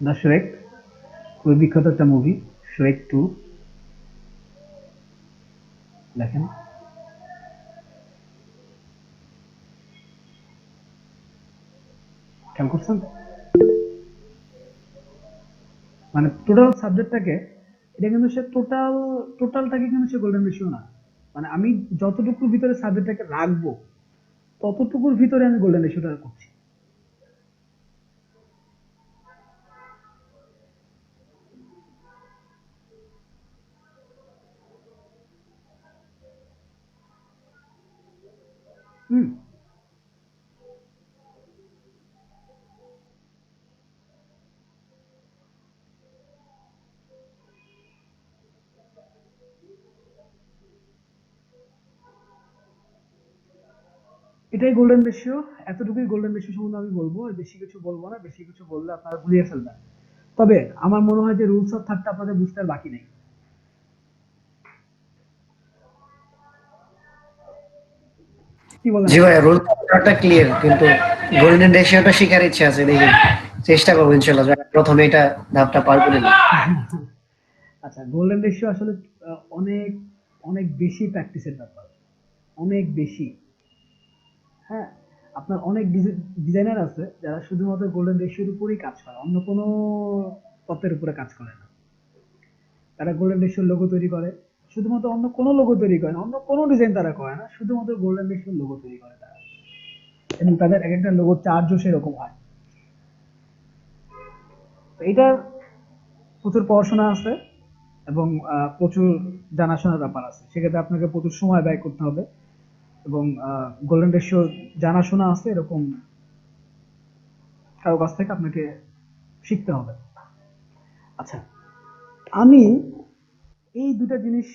দ্য শ্রেক, খুবই বিখ্যাত একটা মুভি, শ্রেক 2 দেখেন। খেয়াল করছেন? মানে টোটাল সাবজেক্টটাকে, এটা কিন্তু সে টোটালটাকে কিন্তু সে গোল্ডেন রেশিও না, মানে আমি যতটুকুর ভিতরে সাবজেক্টটাকে রাখবো ততটুকুর ভিতরে আমি গোল্ডেন রেশিওটা করছি। হুম, এটাই গোল্ডেন রেশিও। এতটুকুই গোল্ডেন রেশিও সম্বন্ধে আমি বলবো, আর বেশি কিছু বলবো না, বেশি কিছু বললে আপনারা গুলিয়ে ফেলবেন। তবে আমার মনে হয় যে রুলস অফ থার্ডটা আপনাদের বুঝতে আর বাকি নেই। কি বলেন জি আপনি? ভাইয়া, রুলটা ক্লিয়ার, কিন্তু গোল্ডেন রেশিওটা শিকার ইচ্ছা আছে, দেখি চেষ্টা করবো ইনশাল্লাহ প্রথমে এটা ধাপটা পার করে নিই। আচ্ছা, গোল্ডেন রেশিও আসলে অনেক অনেক বেশি প্র্যাকটিসের ব্যাপার, অনেক বেশি। হ্যাঁ, আপনার অনেক ডিজাইনার আছে যারা শুধুমাত্র গোল্ডেন রেশিওর উপরেই কাজ করে, অন্য কোনো তত্ত্বের উপরে কাজ করে না। তারা গোল্ডেন রেশিওর লোগো তৈরি করে, শুধুমাত্র অন্য কোনো লোগো তৈরি করে না, অন্য কোনো ডিজাইন তারা করে না, শুধুমাত্র গোল্ডেন রেশিওর লোগো তৈরি করে তারা। এবং তাদের এক একটা লোগো চার্জও সেরকম হয়। তো এটার প্রচুর পড়াশোনা আছে এবং প্রচুর জানাশোনার ব্যাপার আছে, সেক্ষেত্রে আপনাকে প্রচুর সময় ব্যয় করতে হবে এবং গোল্ডেন রেশিও জানাশোনা আছে এরকম কারো কাছ থেকে আপনাকে শিখতে হবে। আচ্ছা, আমি এই দুটা জিনিস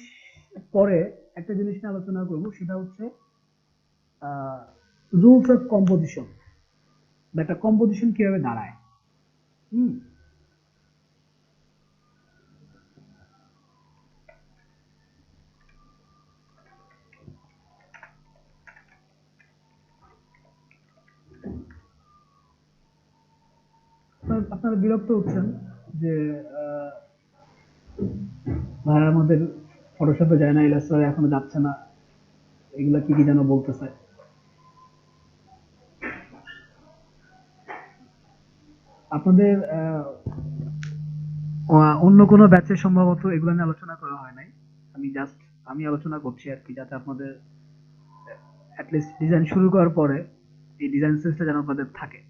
পরে একটা জিনিস নিয়ে আলোচনা করব, সেটা হচ্ছে রুলস অফ কম্পোজিশন, বা একটা কম্পোজিশন কিভাবে দাঁড়ায়। হুম, আপনারা বিরক্ত হচ্ছেন যে ভাইয়া আমাদের ফটোশপে যায় না, ইলাস্ট্রেটরে এখনো যাচ্ছে না, এগুলা কি কি যেন বলতেছে। আপনাদের অন্য কোনো ব্যাচে সম্ভবত এগুলো নিয়ে আলোচনা করা হয় নাই। আমি আলোচনা করছি আর কি, যাতে আপনাদের অ্যাটলিস্ট ডিজাইন শুরু করার পরে এই ডিজাইন সেন্সটা যেন আপনাদের থাকে।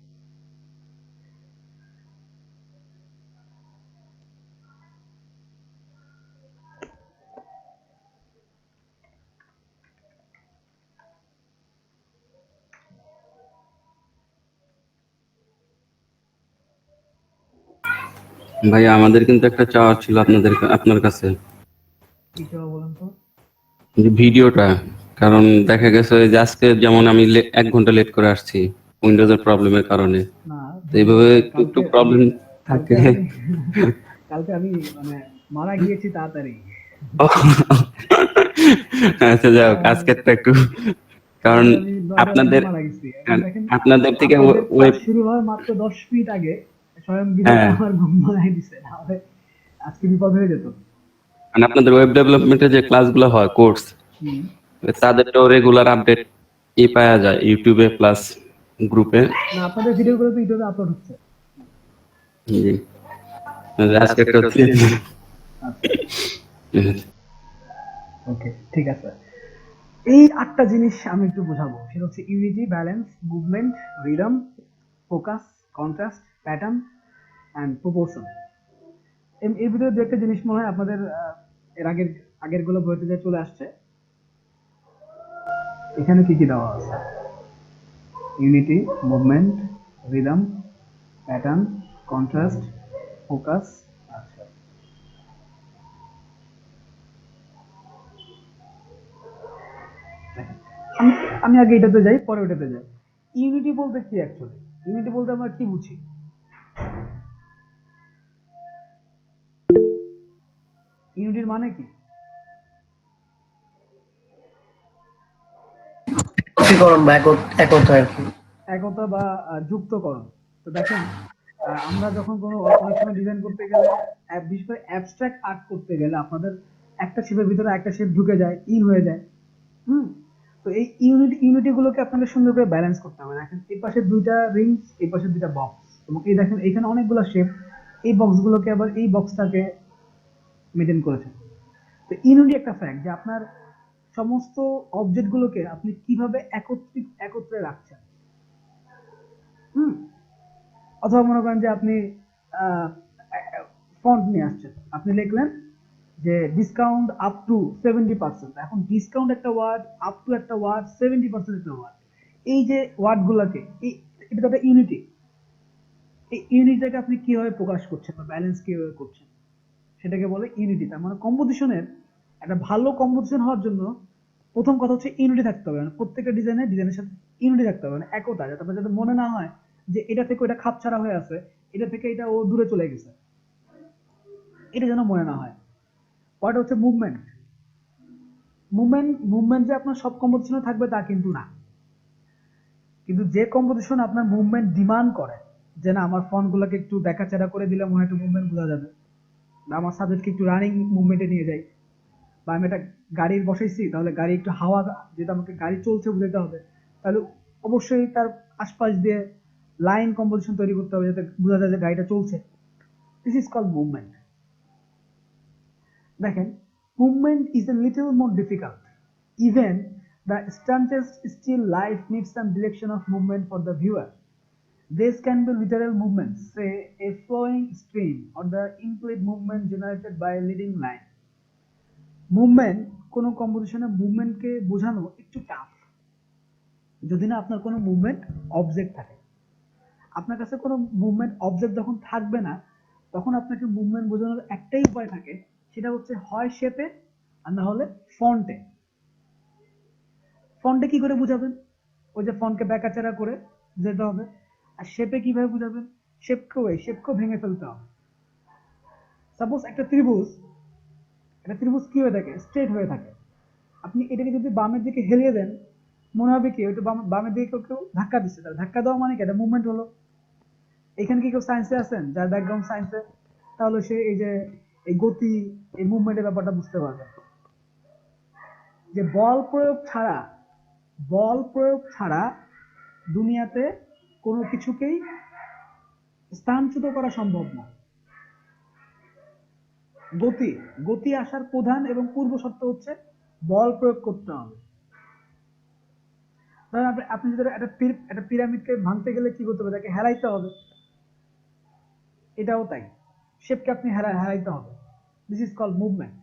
ভাই আমাদের কিন্তু একটা চাওয়া ছিল আপনার কাছে, কি চাও বলেন তো? যে ভিডিওটা, কারণ দেখা গেছে যে আজকে যেমন আমি 1 ঘন্টা লেট করে আসছি উইন্ডোজের প্রবলেমের কারণে, না, তো এইভাবে একটু একটু কালকে আমি প্রবলেম কালকে থাকে। আমি কালকে আমি মানে মারা গিয়েছি তাড়াতাড়ি। আচ্ছা যাই হোক, আজকেরটা একটু, কারণ কালকে আমি 9টার দিকে আপনাদের মারা গেছি। এখন দেখেন, আপনাদের থেকে আপনাদের ক্লাস ওয়েব, শুরু হয় মাত্র 10 মিনিট আগে স্বয়ং বিধাতা হ্যাঁ, আমার ঘুম ভাঙায় দিছে, নাহলে আজকে বিপদ হয়ে যেত। মানে আপনাদের ওয়েব ডেভেলপমেন্টের যে ক্লাসগুলো হয় কোর্স, হুম। তাদেরটাও রেগুলার আপডেট পাওয়া যায় ইউটিউবে প্লাস গ্রুপে। না, আপনাদের ভিডিওগুলো তো ইউটিউবে আপলোড হচ্ছে। জি, আজকে একটা হচ্ছে। আচ্ছা, ওকে, ঠিক আছে। এই 8টা জিনিস আমি একটু বোঝাবো, সেটা হচ্ছে unity, balance, movement, rhythm, focus, contrast, pattern and proportion. এর ভিতরে দু একটা জিনিস মনে হয় আপনাদের এর আগের গুলো বইতে যে চলে আসছে। এখানে কি কি দেওয়া আছে? Unity, movement, rhythm, pattern, contrast, focus. আচ্ছা, দেখেন, আমি আমি আগে এটাতে যাই, পরে ওটাতে যাই। ইউনিটি বলতে কি অ্যাকচুয়ালি? ইউনিটি বলতে আমরা কি বুঝি? ইউনিটির মানে কি? একীকরণ বা একতা আর কি। একতা বা যুক্তকরণ। তো দেখেন, আমরা যখন কোনো অনেক সময় ডিজাইন করতে গেলে, বিশেষ করে অ্যাবস্ট্রাক্ট আর্ট করতে গেলে আপনাদের একটা শেপের ভিতরে একটা শেপ ঢুকে যায়, ইন হয়ে যায়। হুম। তো এই ইউনিটি গুলোকে আপনাদের সুন্দর করে ব্যালেন্স করতে হবে। দেখেন, এই পাশে দুইটা রিংস, এই পাশে দুইটা বক্স, এবং এই দেখেন এখানে অনেকগুলো শেপ, এই বক্স গুলোকে আবার এই বক্সটাকে মেনটেন করেছে। তো ইউনিটি একটা ফ্যাক্ট যে আপনার সমস্ত অবজেক্ট গুলোকে আপনি কিভাবে একত্রে রাখছেন। হুম। অথবা মনে করেন যে আপনি ফন্ট নিয়ে আসছেন, আপনি লিখলেন যে ডিসকাউন্ট আপ টু 70%। এখন ডিসকাউন্ট একটা ওয়ার্ড, আপ টু একটা ওয়ার্ড, 70% একটা ওয়ার্ড। এই যে ওয়ার্ড গুলাকে, এটা তো একটা ইউনিটি। এই ইউনিটটাকে আপনি কিভাবে প্রকাশ করছেন বা ব্যালেন্স কিভাবে করছেন, সেটাকে বলে ইউনিটি। তার মানে কম্পোজিশনের একটা ভালো কম্পোজিশন হওয়ার জন্য প্রথম কথা হচ্ছে ইউনিটি থাকতে হবে। মানে প্রত্যেকটা ডিজাইনের সাথে ইউনিটি থাকতে হবে, মানে একতা, যাতে আপনার যাতে মনে না হয় যে এটা থেকে ওটা খাপছাড়া হয়ে আছে, এটা থেকে এটা ও দূরে চলে গেছে, এটা যেন মনে না হয়। পরেরটা হচ্ছে মুভমেন্ট। মুভমেন্ট যে আপনার সব কম্পোজিশনে থাকবে তা কিন্তু না। কিন্তু যে কম্পোজিশন আপনার মুভমেন্ট ডিমান্ড করে, যে না আমার ফন্ট গুলোকে একটু দেখাচেরা করে দিলে মনে হয় একটু মুভমেন্ট বোঝা যাবে, বা আমার সাবজেক্টকে একটু রানিং মুভমেন্টে নিয়ে যাই, বা আমি একটা গাড়ির বসাইছি, তাহলে গাড়ি একটু হাওয়া, যেটা আমাকে গাড়ি চলছে বুঝাইতে হবে, তাহলে অবশ্যই তার আশপাশ দিয়ে লাইন কম্পোজিশন তৈরি করতে হবে যাতে বোঝা যায় যে গাড়িটা চলছে। This is called movement. দেখেন, movement is a little more difficult. Even the stillest still life needs some direction of movement for the viewer. These can be literal movements, say a flowing stream, or the incomplete movement generated by a leading line. Movement, কোন কম্পোজিশনে মুভমেন্টকে বোঝানো একটু tough যদি না আপনার কোনো movement object থাকে। আপনার কাছে কোনো মুভমেন্ট অবজেক্ট যখন থাকবে না, তখন আপনাকে মুভমেন্ট বোঝানোর একটাই উপায় থাকে, সেটা হচ্ছে হয় শেপে আর না হলে ফন্টে। ফন্টে কি করে বুঝাবেন? ওই যে ফন্টকে ব্যাকাচেরা করে যেতে হবে। আর শেপে কিভাবে বুঝাবেন? শেপকেও ভেঙে ফেলতে হবে। সাপোজ একটা ত্রিভুজ কি হয়ে থাকে? স্ট্রেট হয়ে থাকে। আপনি এটাকে যদি বামের দিকে হেলিয়ে দেন, মনে হবে কি ওইটা বামের দিকে কেউ ধাক্কা দিচ্ছে, তাহলে ধাক্কা দেওয়া মানে কি? এটা মুভমেন্ট হলো। এখানে কি কেউ সায়েন্সে আছেন যার ব্যাকগ্রাউন্ড সায়েন্সে? তাহলে সে এই যে এই গতি, এই মুভমেন্টের ব্যাপারটা বুঝতে পারবে যে বল প্রয়োগ ছাড়া দুনিয়াতে কোনো কিছুকেই স্থানচ্যুত করা সম্ভব না। গতি গতি আসার প্রধান এবং পূর্ব শর্ত হচ্ছে বল প্রয়োগ করতে হবে। ধরেন আপনি যদি একটা পিরামিডকে ভাঙতে গেলে কি করতে হবে? তাকে হেলাইতে হবে। এটাও তাই, শেপকে আপনি হেলাইতে হবে। This is called movement.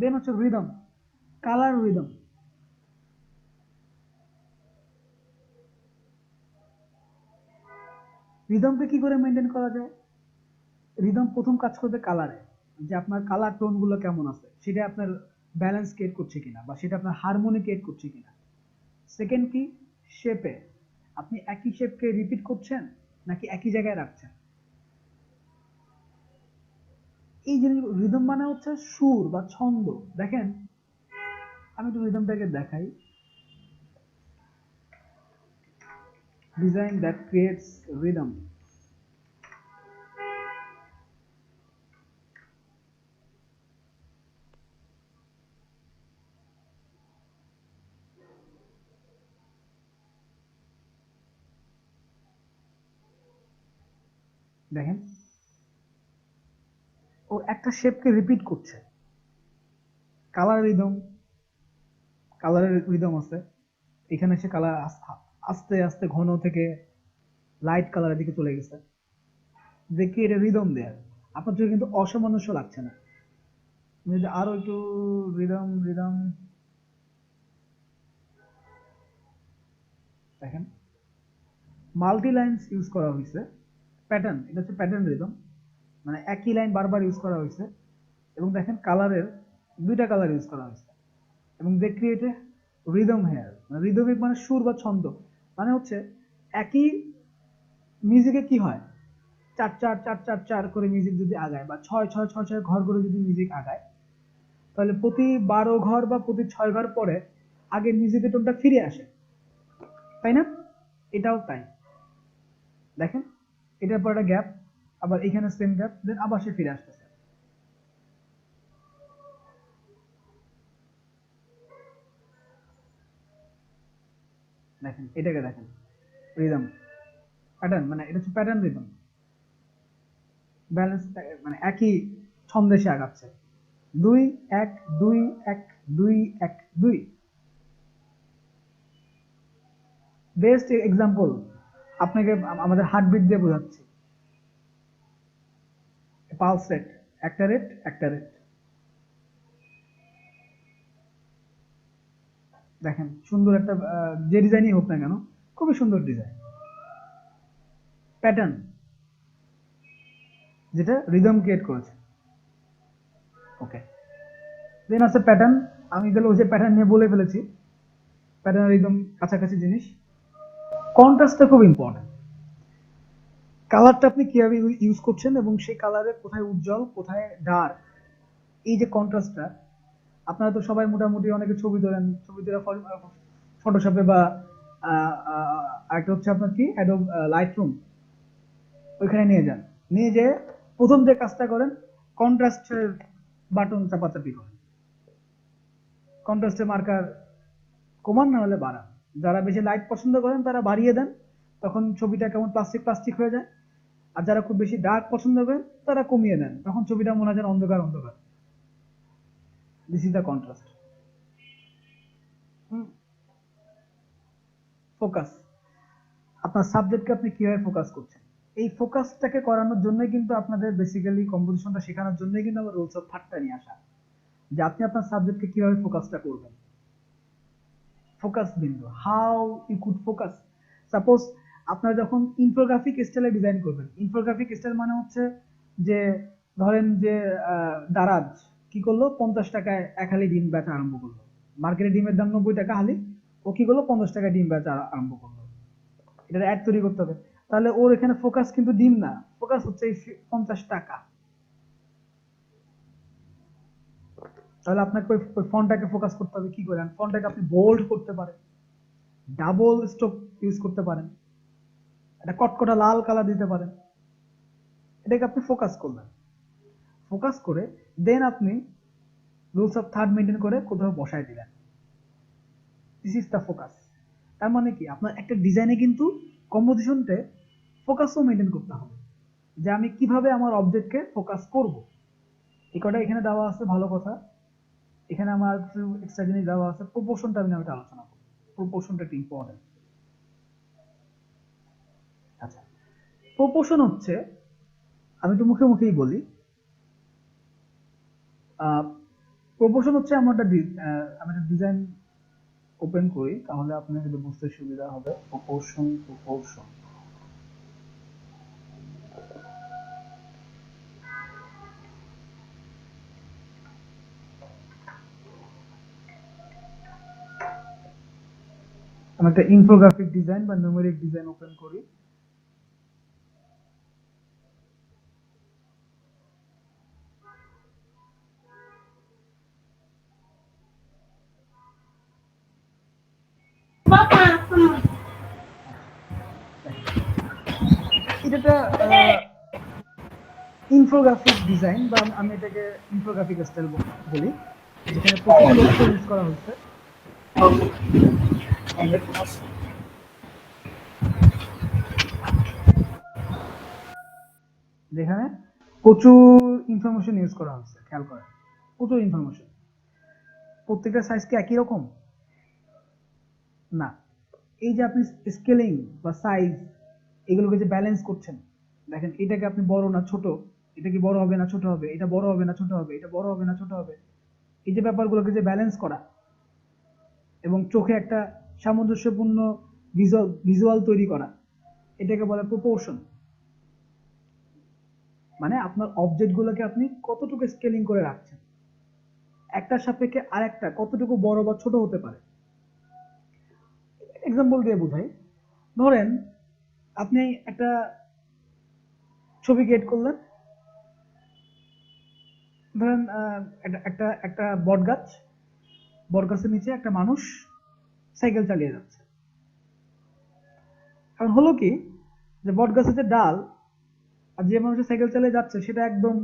Then হচ্ছে রিদম, কালার রিদম। রিদমকে কি করে মেনটেন করা যায়? রিদম প্রথম কাজ করবে কালারে, যে আপনার কালার টোন গুলো কেমন আছে, সেটা আপনার ব্যালেন্স ক্রিয়েট করছে কিনা, বা সেটা আপনার হারমোনি ক্রিয়েট করছে কিনা। সেকেন্ড কি? শেপে, আপনি একই শেপকে রিপিট করছেন নাকি একই জায়গায় রাখছেন। এই যে রিদম মানে হচ্ছে সুর বা ছন্দ। দেখেন, আমি একটু রিদমটাকে দেখাই। Design that creates rhythm. দেখেন, ও একটা শেপকে রিপিট করছে। কালার রিদম, কালারের রিদম আছে। এখানে সে কালার আস্তে আস্তে ঘন থেকে লাইট কালারের দিকে চলে গেছে। দেখি এটা রিদম দেয়ার আপনার চোখে কিন্তু অসামঞ্জস্য লাগছে না। আমি যদি আরো একটু রিদম রিদম দেখেন, মাল্টি লাইন্স ইউজ করা হয়েছে। প্যাটার্ন, এটা হচ্ছে প্যাটার্ন রিদম, মানে একই লাইন বারবার ইউজ করা হয়েছে। এবং দেখেন কালারের দুইটা কালার ইউজ করা হয়েছে। এবং they create a rhythm here, rhythmic মানে সুর বা ছন্দ, মানে হচ্ছে একই মিউজিকে কি হয়, চার চার চার চার চার করে মিউজিক যদি আগায় বা ছয় ছয় ছয় ছয় ঘর করে যদি মিউজিক আগায়, তাহলে প্রতি 12 ঘর বা প্রতি 6 ঘর পরে আগের মিউজিকের টোনটা ফিরে আসে, তাই না? এটাও তাই। দেখেন এটার পর একটা গ্যাপ, আবার এখানে সেম গ্যাপ, দেন আবার সে ফিরে আসতেছে। দেখেন এটাকে দেখেন, রিদম প্যাটার্ন, মানে এটা হচ্ছে প্যাটার্ন রিদম, ব্যালেন্স, মানে একই ছন্দে সে আগাচ্ছে। 2 1 2 1 2 1 2। বেস্ট এক্সাম্পল আপনাকে আমাদের হার্টবিট দিয়ে বোঝাচ্ছি। পালস রেট, একটা রেট একটা রেট। দেখেন সুন্দর একটা যে ডিজাইনই হোক না কেন, খুবই সুন্দর ডিজাইন, প্যাটার্ন যেটা রিদম ক্রিয়েট করেছে। ওকে, দেন আছে প্যাটার্ন। আমি তাহলে ওই যে প্যাটার্ন নিয়ে বলে ফেলেছি, প্যাটার্ন রিদম কাছাকাছি জিনিস। কন্ট্রাস্টটা খুব ইম্পর্টেন্ট। কালারটা আপনি কিভাবে ইউজ করছেন এবং সেই কালারে কোথায় উজ্জ্বল কোথায় ডার্ক, এই যে কন্ট্রাস্টটা, আপনারা তো সবাই মোটামুটি অনেকে ছবি তোলেন, ছবি তোলা ফটোশপে বা আরেকটা হচ্ছে আপনার কি অ্যাডোব লাইটরুম, ওইখানে নিয়ে যান, নিয়ে যেয়ে প্রথম যে কাজটা করেন কন্ট্রাস্টের বাটন চাপাচাপি করেন, কন্ট্রাস্টের মার্কার কমান না হলে বাড়ান। যারা বেশি লাইট পছন্দ করেন তারা বাড়িয়ে দেন, তখন ছবিটা কেমন প্লাস্টিক প্লাস্টিক হয়ে যায়। আর যারা খুব বেশি ডার্ক পছন্দ করেন তারা কমিয়ে দেন, তখন ছবিটা মনে হয় যেন অন্ধকার অন্ধকার। This is the contrast. Focus, আপনার সাবজেক্টকে আপনি কিভাবে ফোকাস করছেন, এই ফোকাসটাকে করানোর জন্যই কিন্তু আপনাদের বেসিক্যালি কম্পোজিশনটা শেখানোর জন্যই কিন্তু আমার রুলস অফ থার্ডটা নিয়ে আসা, যে আপনি আপনার সাবজেক্টকে কিভাবে ফোকাসটা করবেন। ফোকাস বিন্দু, how you could focus. Suppose আপনারা যখন ইনফোগ্রাফিক স্টাইলে ডিজাইন করবেন, ইনফোগ্রাফিক স্টাইল মানে হচ্ছে যে ধরেন যে দারাজ কি করলো, 50 টাকায় এক হালি ডিম বেচা আরম্ভ করলো, মার্কেটে ডিমের দাম 90 টাকা হালি, ও কি করলো 50 টাকায় ডিম বেচা আরম্ভ করলো, এটা অ্যাড তৈরি করতে হবে। তাহলে ওর এখানে ফোকাস কিন্তু ডিম না, ফোকাস হচ্ছে এই 50 টাকা। তাহলে আপনাকে ওই ফন্টটাকে ফোকাস করতে হবে কি করে, ফন্টটাকে আপনি বোল্ড করতে পারেন, ডাবল স্ট্রোক ইউজ করতে পারেন, একটা কটকটা লাল কালার দিতে পারেন, এটাকে আপনি ফোকাস করলেন। ফোকাস করে দেন আপনি রুলস অফ থার্ড মেনটেন করে কোথাও বসায় দিলেন, দিস ইজ দ্য ফোকাস। তার মানে কি আপনার একটা ডিজাইনে কিন্তু কম্পোজিশনতে ফোকাসও মেনটেন করতে হবে, যে আমি কিভাবে আমার অবজেক্টকে ফোকাস করব। এই কটা এখানে দেওয়া আছে, ভালো কথা। এখানে আমার কিছু এক্সট্রা জিনিস দেওয়া আছে, প্রপোর্শনটা আমি একটা আলোচনা করব, প্রপোর্শনটা একটু ইম্পর্টেন্ট। আচ্ছা, প্রপোর্শন হচ্ছে, আমি একটু মুখে মুখেই বলি, প্রপোর্শন হচ্ছে আমার আমি একটা ডিজাইন ওপেন করি তাহলে আপনার যদি বুঝতে সুবিধা হবে। প্রপোর্শন, প্রপোর্শন আমি একটা ইনফোগ্রাফিক ডিজাইন বা নিউমেরিক ডিজাইন ওপেন করি। এটা একটা ইনফোগ্রাফিক ডিজাইন, বা আমি এটাকে ইনফোগ্রাফিক স্টাইল বলি, যেখানে প্রচুর অক্ষর ইউজ করা হচ্ছে। যেখানে প্রচুর ইনফরমেশন ইউজ করা হচ্ছে, খেয়াল করেন প্রচুর ইনফরমেশন। প্রত্যেকটা সাইজ কি একই রকম? না, এই যে আপনি স্কেলিং বা সাইজ এগুলোকে যে ব্যালেন্স করছেন, দেখেন এটাকে আপনি বড় না ছোট, এটা কি বড় হবে না ছোট হবে, এটা বড় হবে না ছোট হবে, এটা বড় হবে না ছোট হবে, এই যে ব্যাপারগুলোকে যে ব্যালেন্স করা এবং চোখে একটা সামঞ্জস্যপূর্ণ ভিজুয়াল তৈরি করা, এটাকে বলে প্রপোর্শন। মানে আপনার অবজেক্টগুলোকে আপনি কতটুকু স্কেলিং করে রাখছেন, একটার সাপেক্ষে আরেকটা কতটুকু বড় বা ছোট হতে পারে। এক্সাম্পল দিয়ে বুঝাই, ধরেন আপনি একটা ছবি ক্রিয়েট করলেন, ধরেন একটা একটা একটা বট গাছের নিচে একটা মানুষ সাইকেল চালিয়ে যাচ্ছে। এখন হলো কি, যে বট গাছের যে ডাল আর যে মানুষের সাইকেল চালিয়ে যাচ্ছে সেটা একদম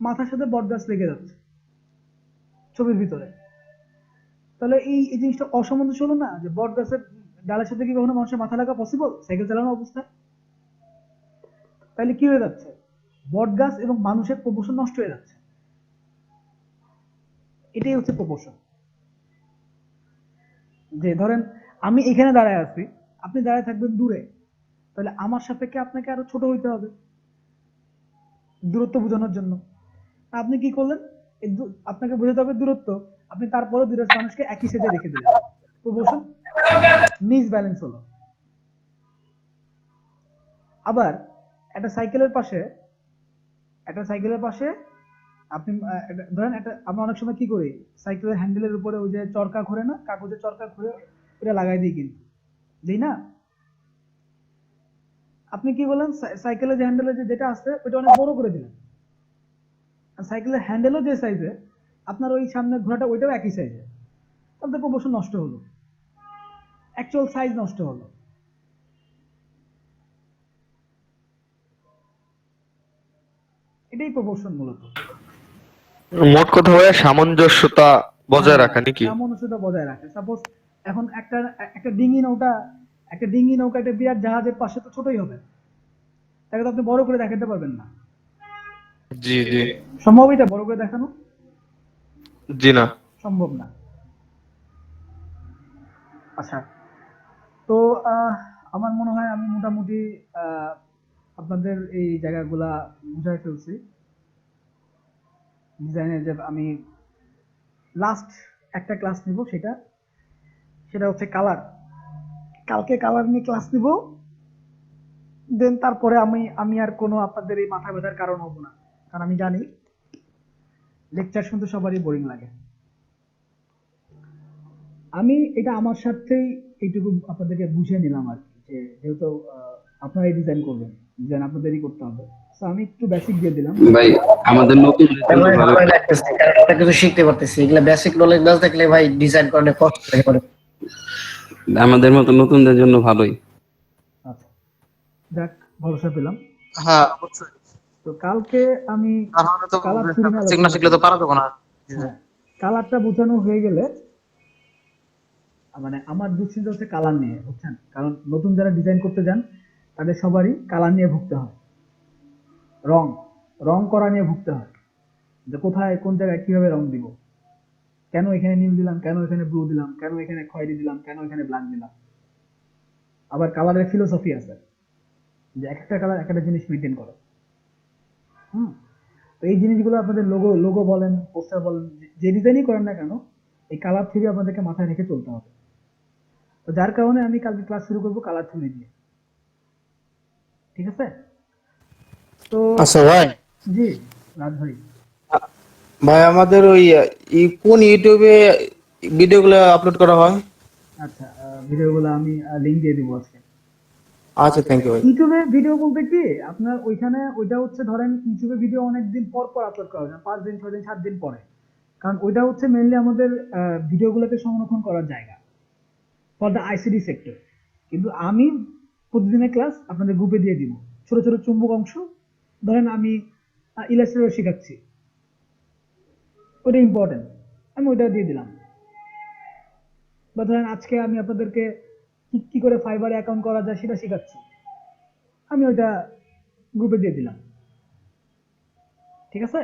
মাথার সাথে বট গাছ লেগে যাচ্ছে ছবির ভিতরে। তাহলে এই জিনিসটা অসামঞ্জস্য হলো না, যে বট গাছের ডালের সাথে কি কখনো মানুষের মাথা লাগা পসিবল সাইকেল চালানো অবস্থায়? তাহলে কি হয়ে যাচ্ছে, বট গাছ এবং মানুষের প্রপোর্শন নষ্ট হয়ে যাচ্ছে। এটাই হচ্ছে প্রপোর্শন। যে ধরেন আমি এখানে দাঁড়ায় আছি, আপনি দাঁড়ায় থাকবেন দূরে, তাহলে আমার সাপেক্ষে আপনাকে আরো ছোট হইতে হবে দূরত্ব বোঝানোর জন্য। আপনি কি করলেন, আপনাকে বোঝাতে হবে দূরত্ব, আপনি তারপরে দুটো মানুষকে একই সাইজে রেখে দিলেন, প্রপোর্শন মিস ব্যালেন্স হলো। আবার একটা সাইকেলের পাশে আপনি ধরেন আমরা অনেক সময় কি করি, সাইকেলের হ্যান্ডেলের উপরে ওই যে চরকা ঘোরে না, কাগজের চরকা ঘুরে ওটা লাগাই দিই, কিন্তু দিই না। আপনি কি বলেন, সাইকেলের যে হ্যান্ডেলের যেটা আছে ওটা অনেক বড় করে দিলেন, আর সাইকেলের হ্যান্ডেলও যে সাইজে, আপনার ওই সামনের ঘোড়াটা ওইটাও একই সাইজে, তাহলে প্রপোর্শন নষ্ট হলো, অ্যাকচুয়াল সাইজ নষ্ট হলো। এটাই প্রপোর্শন মূলত। মোট কথা ভাইয়া সামঞ্জস্যতা বজায় রাখা নাকি? সামঞ্জস্যতা বজায় রাখে। সাপোজ এখন একটা ডিঙি নৌকা একটা বিরাট জাহাজের পাশে তো ছোটই হবে, তাকে তো আপনি বড় করে দেখাতে পারবেন না। জি জি। সম্ভব এটা বড় করে দেখানো? জি না। সম্ভব না। আচ্ছা, তো আমার মনে হয় আমি মোটামুটি আপনাদের এই জায়গাগুলা বুঝাই ফেলছি। ডিজাইনের যে আমি লাস্ট একটা ক্লাস নিব, সেটা হচ্ছে কালার। কালকে কালার নিয়ে ক্লাস নিব, দেন তারপরে আমি আর কোনো আপনাদের এই মাথা ব্যথার কারণ হব না, কারণ আমি জানি লেকচার শুনতে সবারই বোরিং লাগে। আমি এটা আমার সাথেই এইটুকু আপনাদেরকে বুঝিয়ে নিলাম আর কি, যে যেহেতু আপনারাই ডিজাইন করবেন, ডিজাইন আপনাদেরই করতে হবে, তো আমি একটু বেসিক দিয়ে দিলাম। ভাই আমাদের নতুন ভাই ভালোই লাগতেছে, কারণ আমরা কিছু শিখতে পারতেছি। এগুলা বেসিক নলেজ না থাকলে ভাই ডিজাইন করতে কষ্ট হয়ে পড়ে। আমাদের মতো নতুনদের জন্য ভালোই। আচ্ছা, যাক, ভরসা পেলাম। হ্যাঁ অবশ্যই, তো কালকে আমি তাহলে তো কালার থিওরি নিয়ে বেসিক না আলোচনা শিখলে তো করব। পারা যাবে না। হ্যাঁ, কালারটা বোঝানো হয়ে গেলে, মানে আমার দুশ্চিন্তা হচ্ছে কালার নিয়ে, বুঝছেন? কারণ নতুন যারা ডিজাইন করতে যান তাদের সবারই কালার নিয়ে ভুগতে হয়, রং রং করা নিয়ে ভুগতে হয়, যে কোথায় কোন জায়গায় কিভাবে রং দিব, কেন এখানে নীল দিলাম, কেন এখানে ব্লু দিলাম, কেন এখানে খয়েরি দিলাম, কেন এখানে ব্ল্যাক দিলাম। আবার কালারের ফিলোসফি আছে, যে একটা কালার একটা জিনিস মেনটেন করে। তো এই জিনিসগুলো আপনাদের লোগো বলেন, পোস্টার বলেন, যে ডিজাইনই করেন না কেন, এই কালার থিওরি আপনাদেরকে মাথায় রেখে চলতে হবে। তো যার কারণে আমি কালকে ক্লাস শুরু করবো কালার থিওরি দিয়ে, ঠিক আছে? তো আচ্ছা ভাই, জি রাজ ভাই, ভাই আমাদের ওই কোন ইউটিউবে ভিডিওগুলো আপলোড করা হয়? আচ্ছা, ভিডিওগুলো আমি লিংক দিয়ে দিব আজকে। আচ্ছা, থ্যাংক ইউ ভাই। ইউটিউবে ভিডিও বলতে কি, আপনার ওইখানে ওইটা হচ্ছে, ধরেন ইউটিউবে ভিডিও অনেকদিন পর পর আপলোড করা যায়, 5 দিন 6 দিন 7 দিন পরে, কারণ ওইটা হচ্ছে মেইনলি আমাদের ভিডিওগুলোকে সংরক্ষণ করার জায়গা ফর দ্য আইসিডি সেক্টর। কিন্তু আমি প্রতিদিনের ক্লাস আপনাদের গ্রুপে দিয়ে দিব, ছোট ছোট চুম্বক অংশ, ধরেন আমি ইলাস্ট্রেটর শেখাচ্ছি, ওইটা ইম্পর্টেন্ট, আমি ওইটা দিয়ে দিলাম। বা ধরেন আজকে আমি আপনাদেরকে কি করে ফাইবারে অ্যাকাউন্ট করা যায় সেটা শেখাচ্ছি, আমি ওইটা গ্রুপে দিয়ে দিলাম, ঠিক আছে?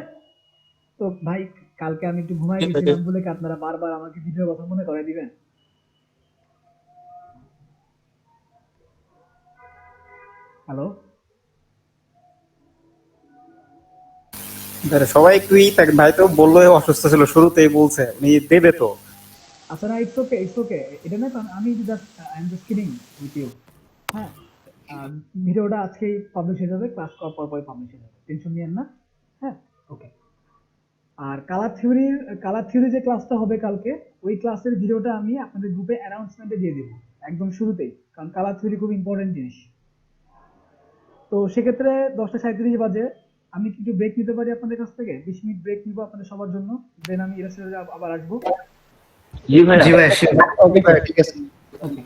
তো ভাই কালকে আমি একটু ঘুমাই গেছিলাম বলে কি আপনারা বারবার আমাকে ভিডিওর কথা মনে করে দিবেন? হ্যালো, সবাই একটু থাকেন, ভাই তো বললো অসুস্থ ছিল, শুরুতেই বলছে উনি দেবে তো। আচ্ছা না, ইটস ওকে, ইটস ওকে। এটা না, আমি just I am just kidding with you. হ্যাঁ, ভিডিওটা আজকেই পাবলিশ হয়ে যাবে, ক্লাস করার পর পরই পাবলিশ হয়ে যাবে, টেনশন নিয়েন না। হ্যাঁ, ওকে। আর কালার থিওরি যে ক্লাসটা হবে কালকে, ওই ক্লাসের ভিডিওটা আমি আপনাদের গ্রুপে অ্যানাউন্সমেন্টে দিয়ে দিব একদম শুরুতেই, কারণ কালার থিওরি খুব ইম্পর্টেন্ট জিনিস। তো সেক্ষেত্রে 10টা 37 বাজে আমি কি একটু ব্রেক নিতে পারি আপনাদের কাছ থেকে? 20 মিনিট ব্রেক নিব আপনাদের সবার জন্য, দেন আমি আবার আসবো। জি ভাই, sure। ওকে ভাই, ঠিক আছে। ওকে।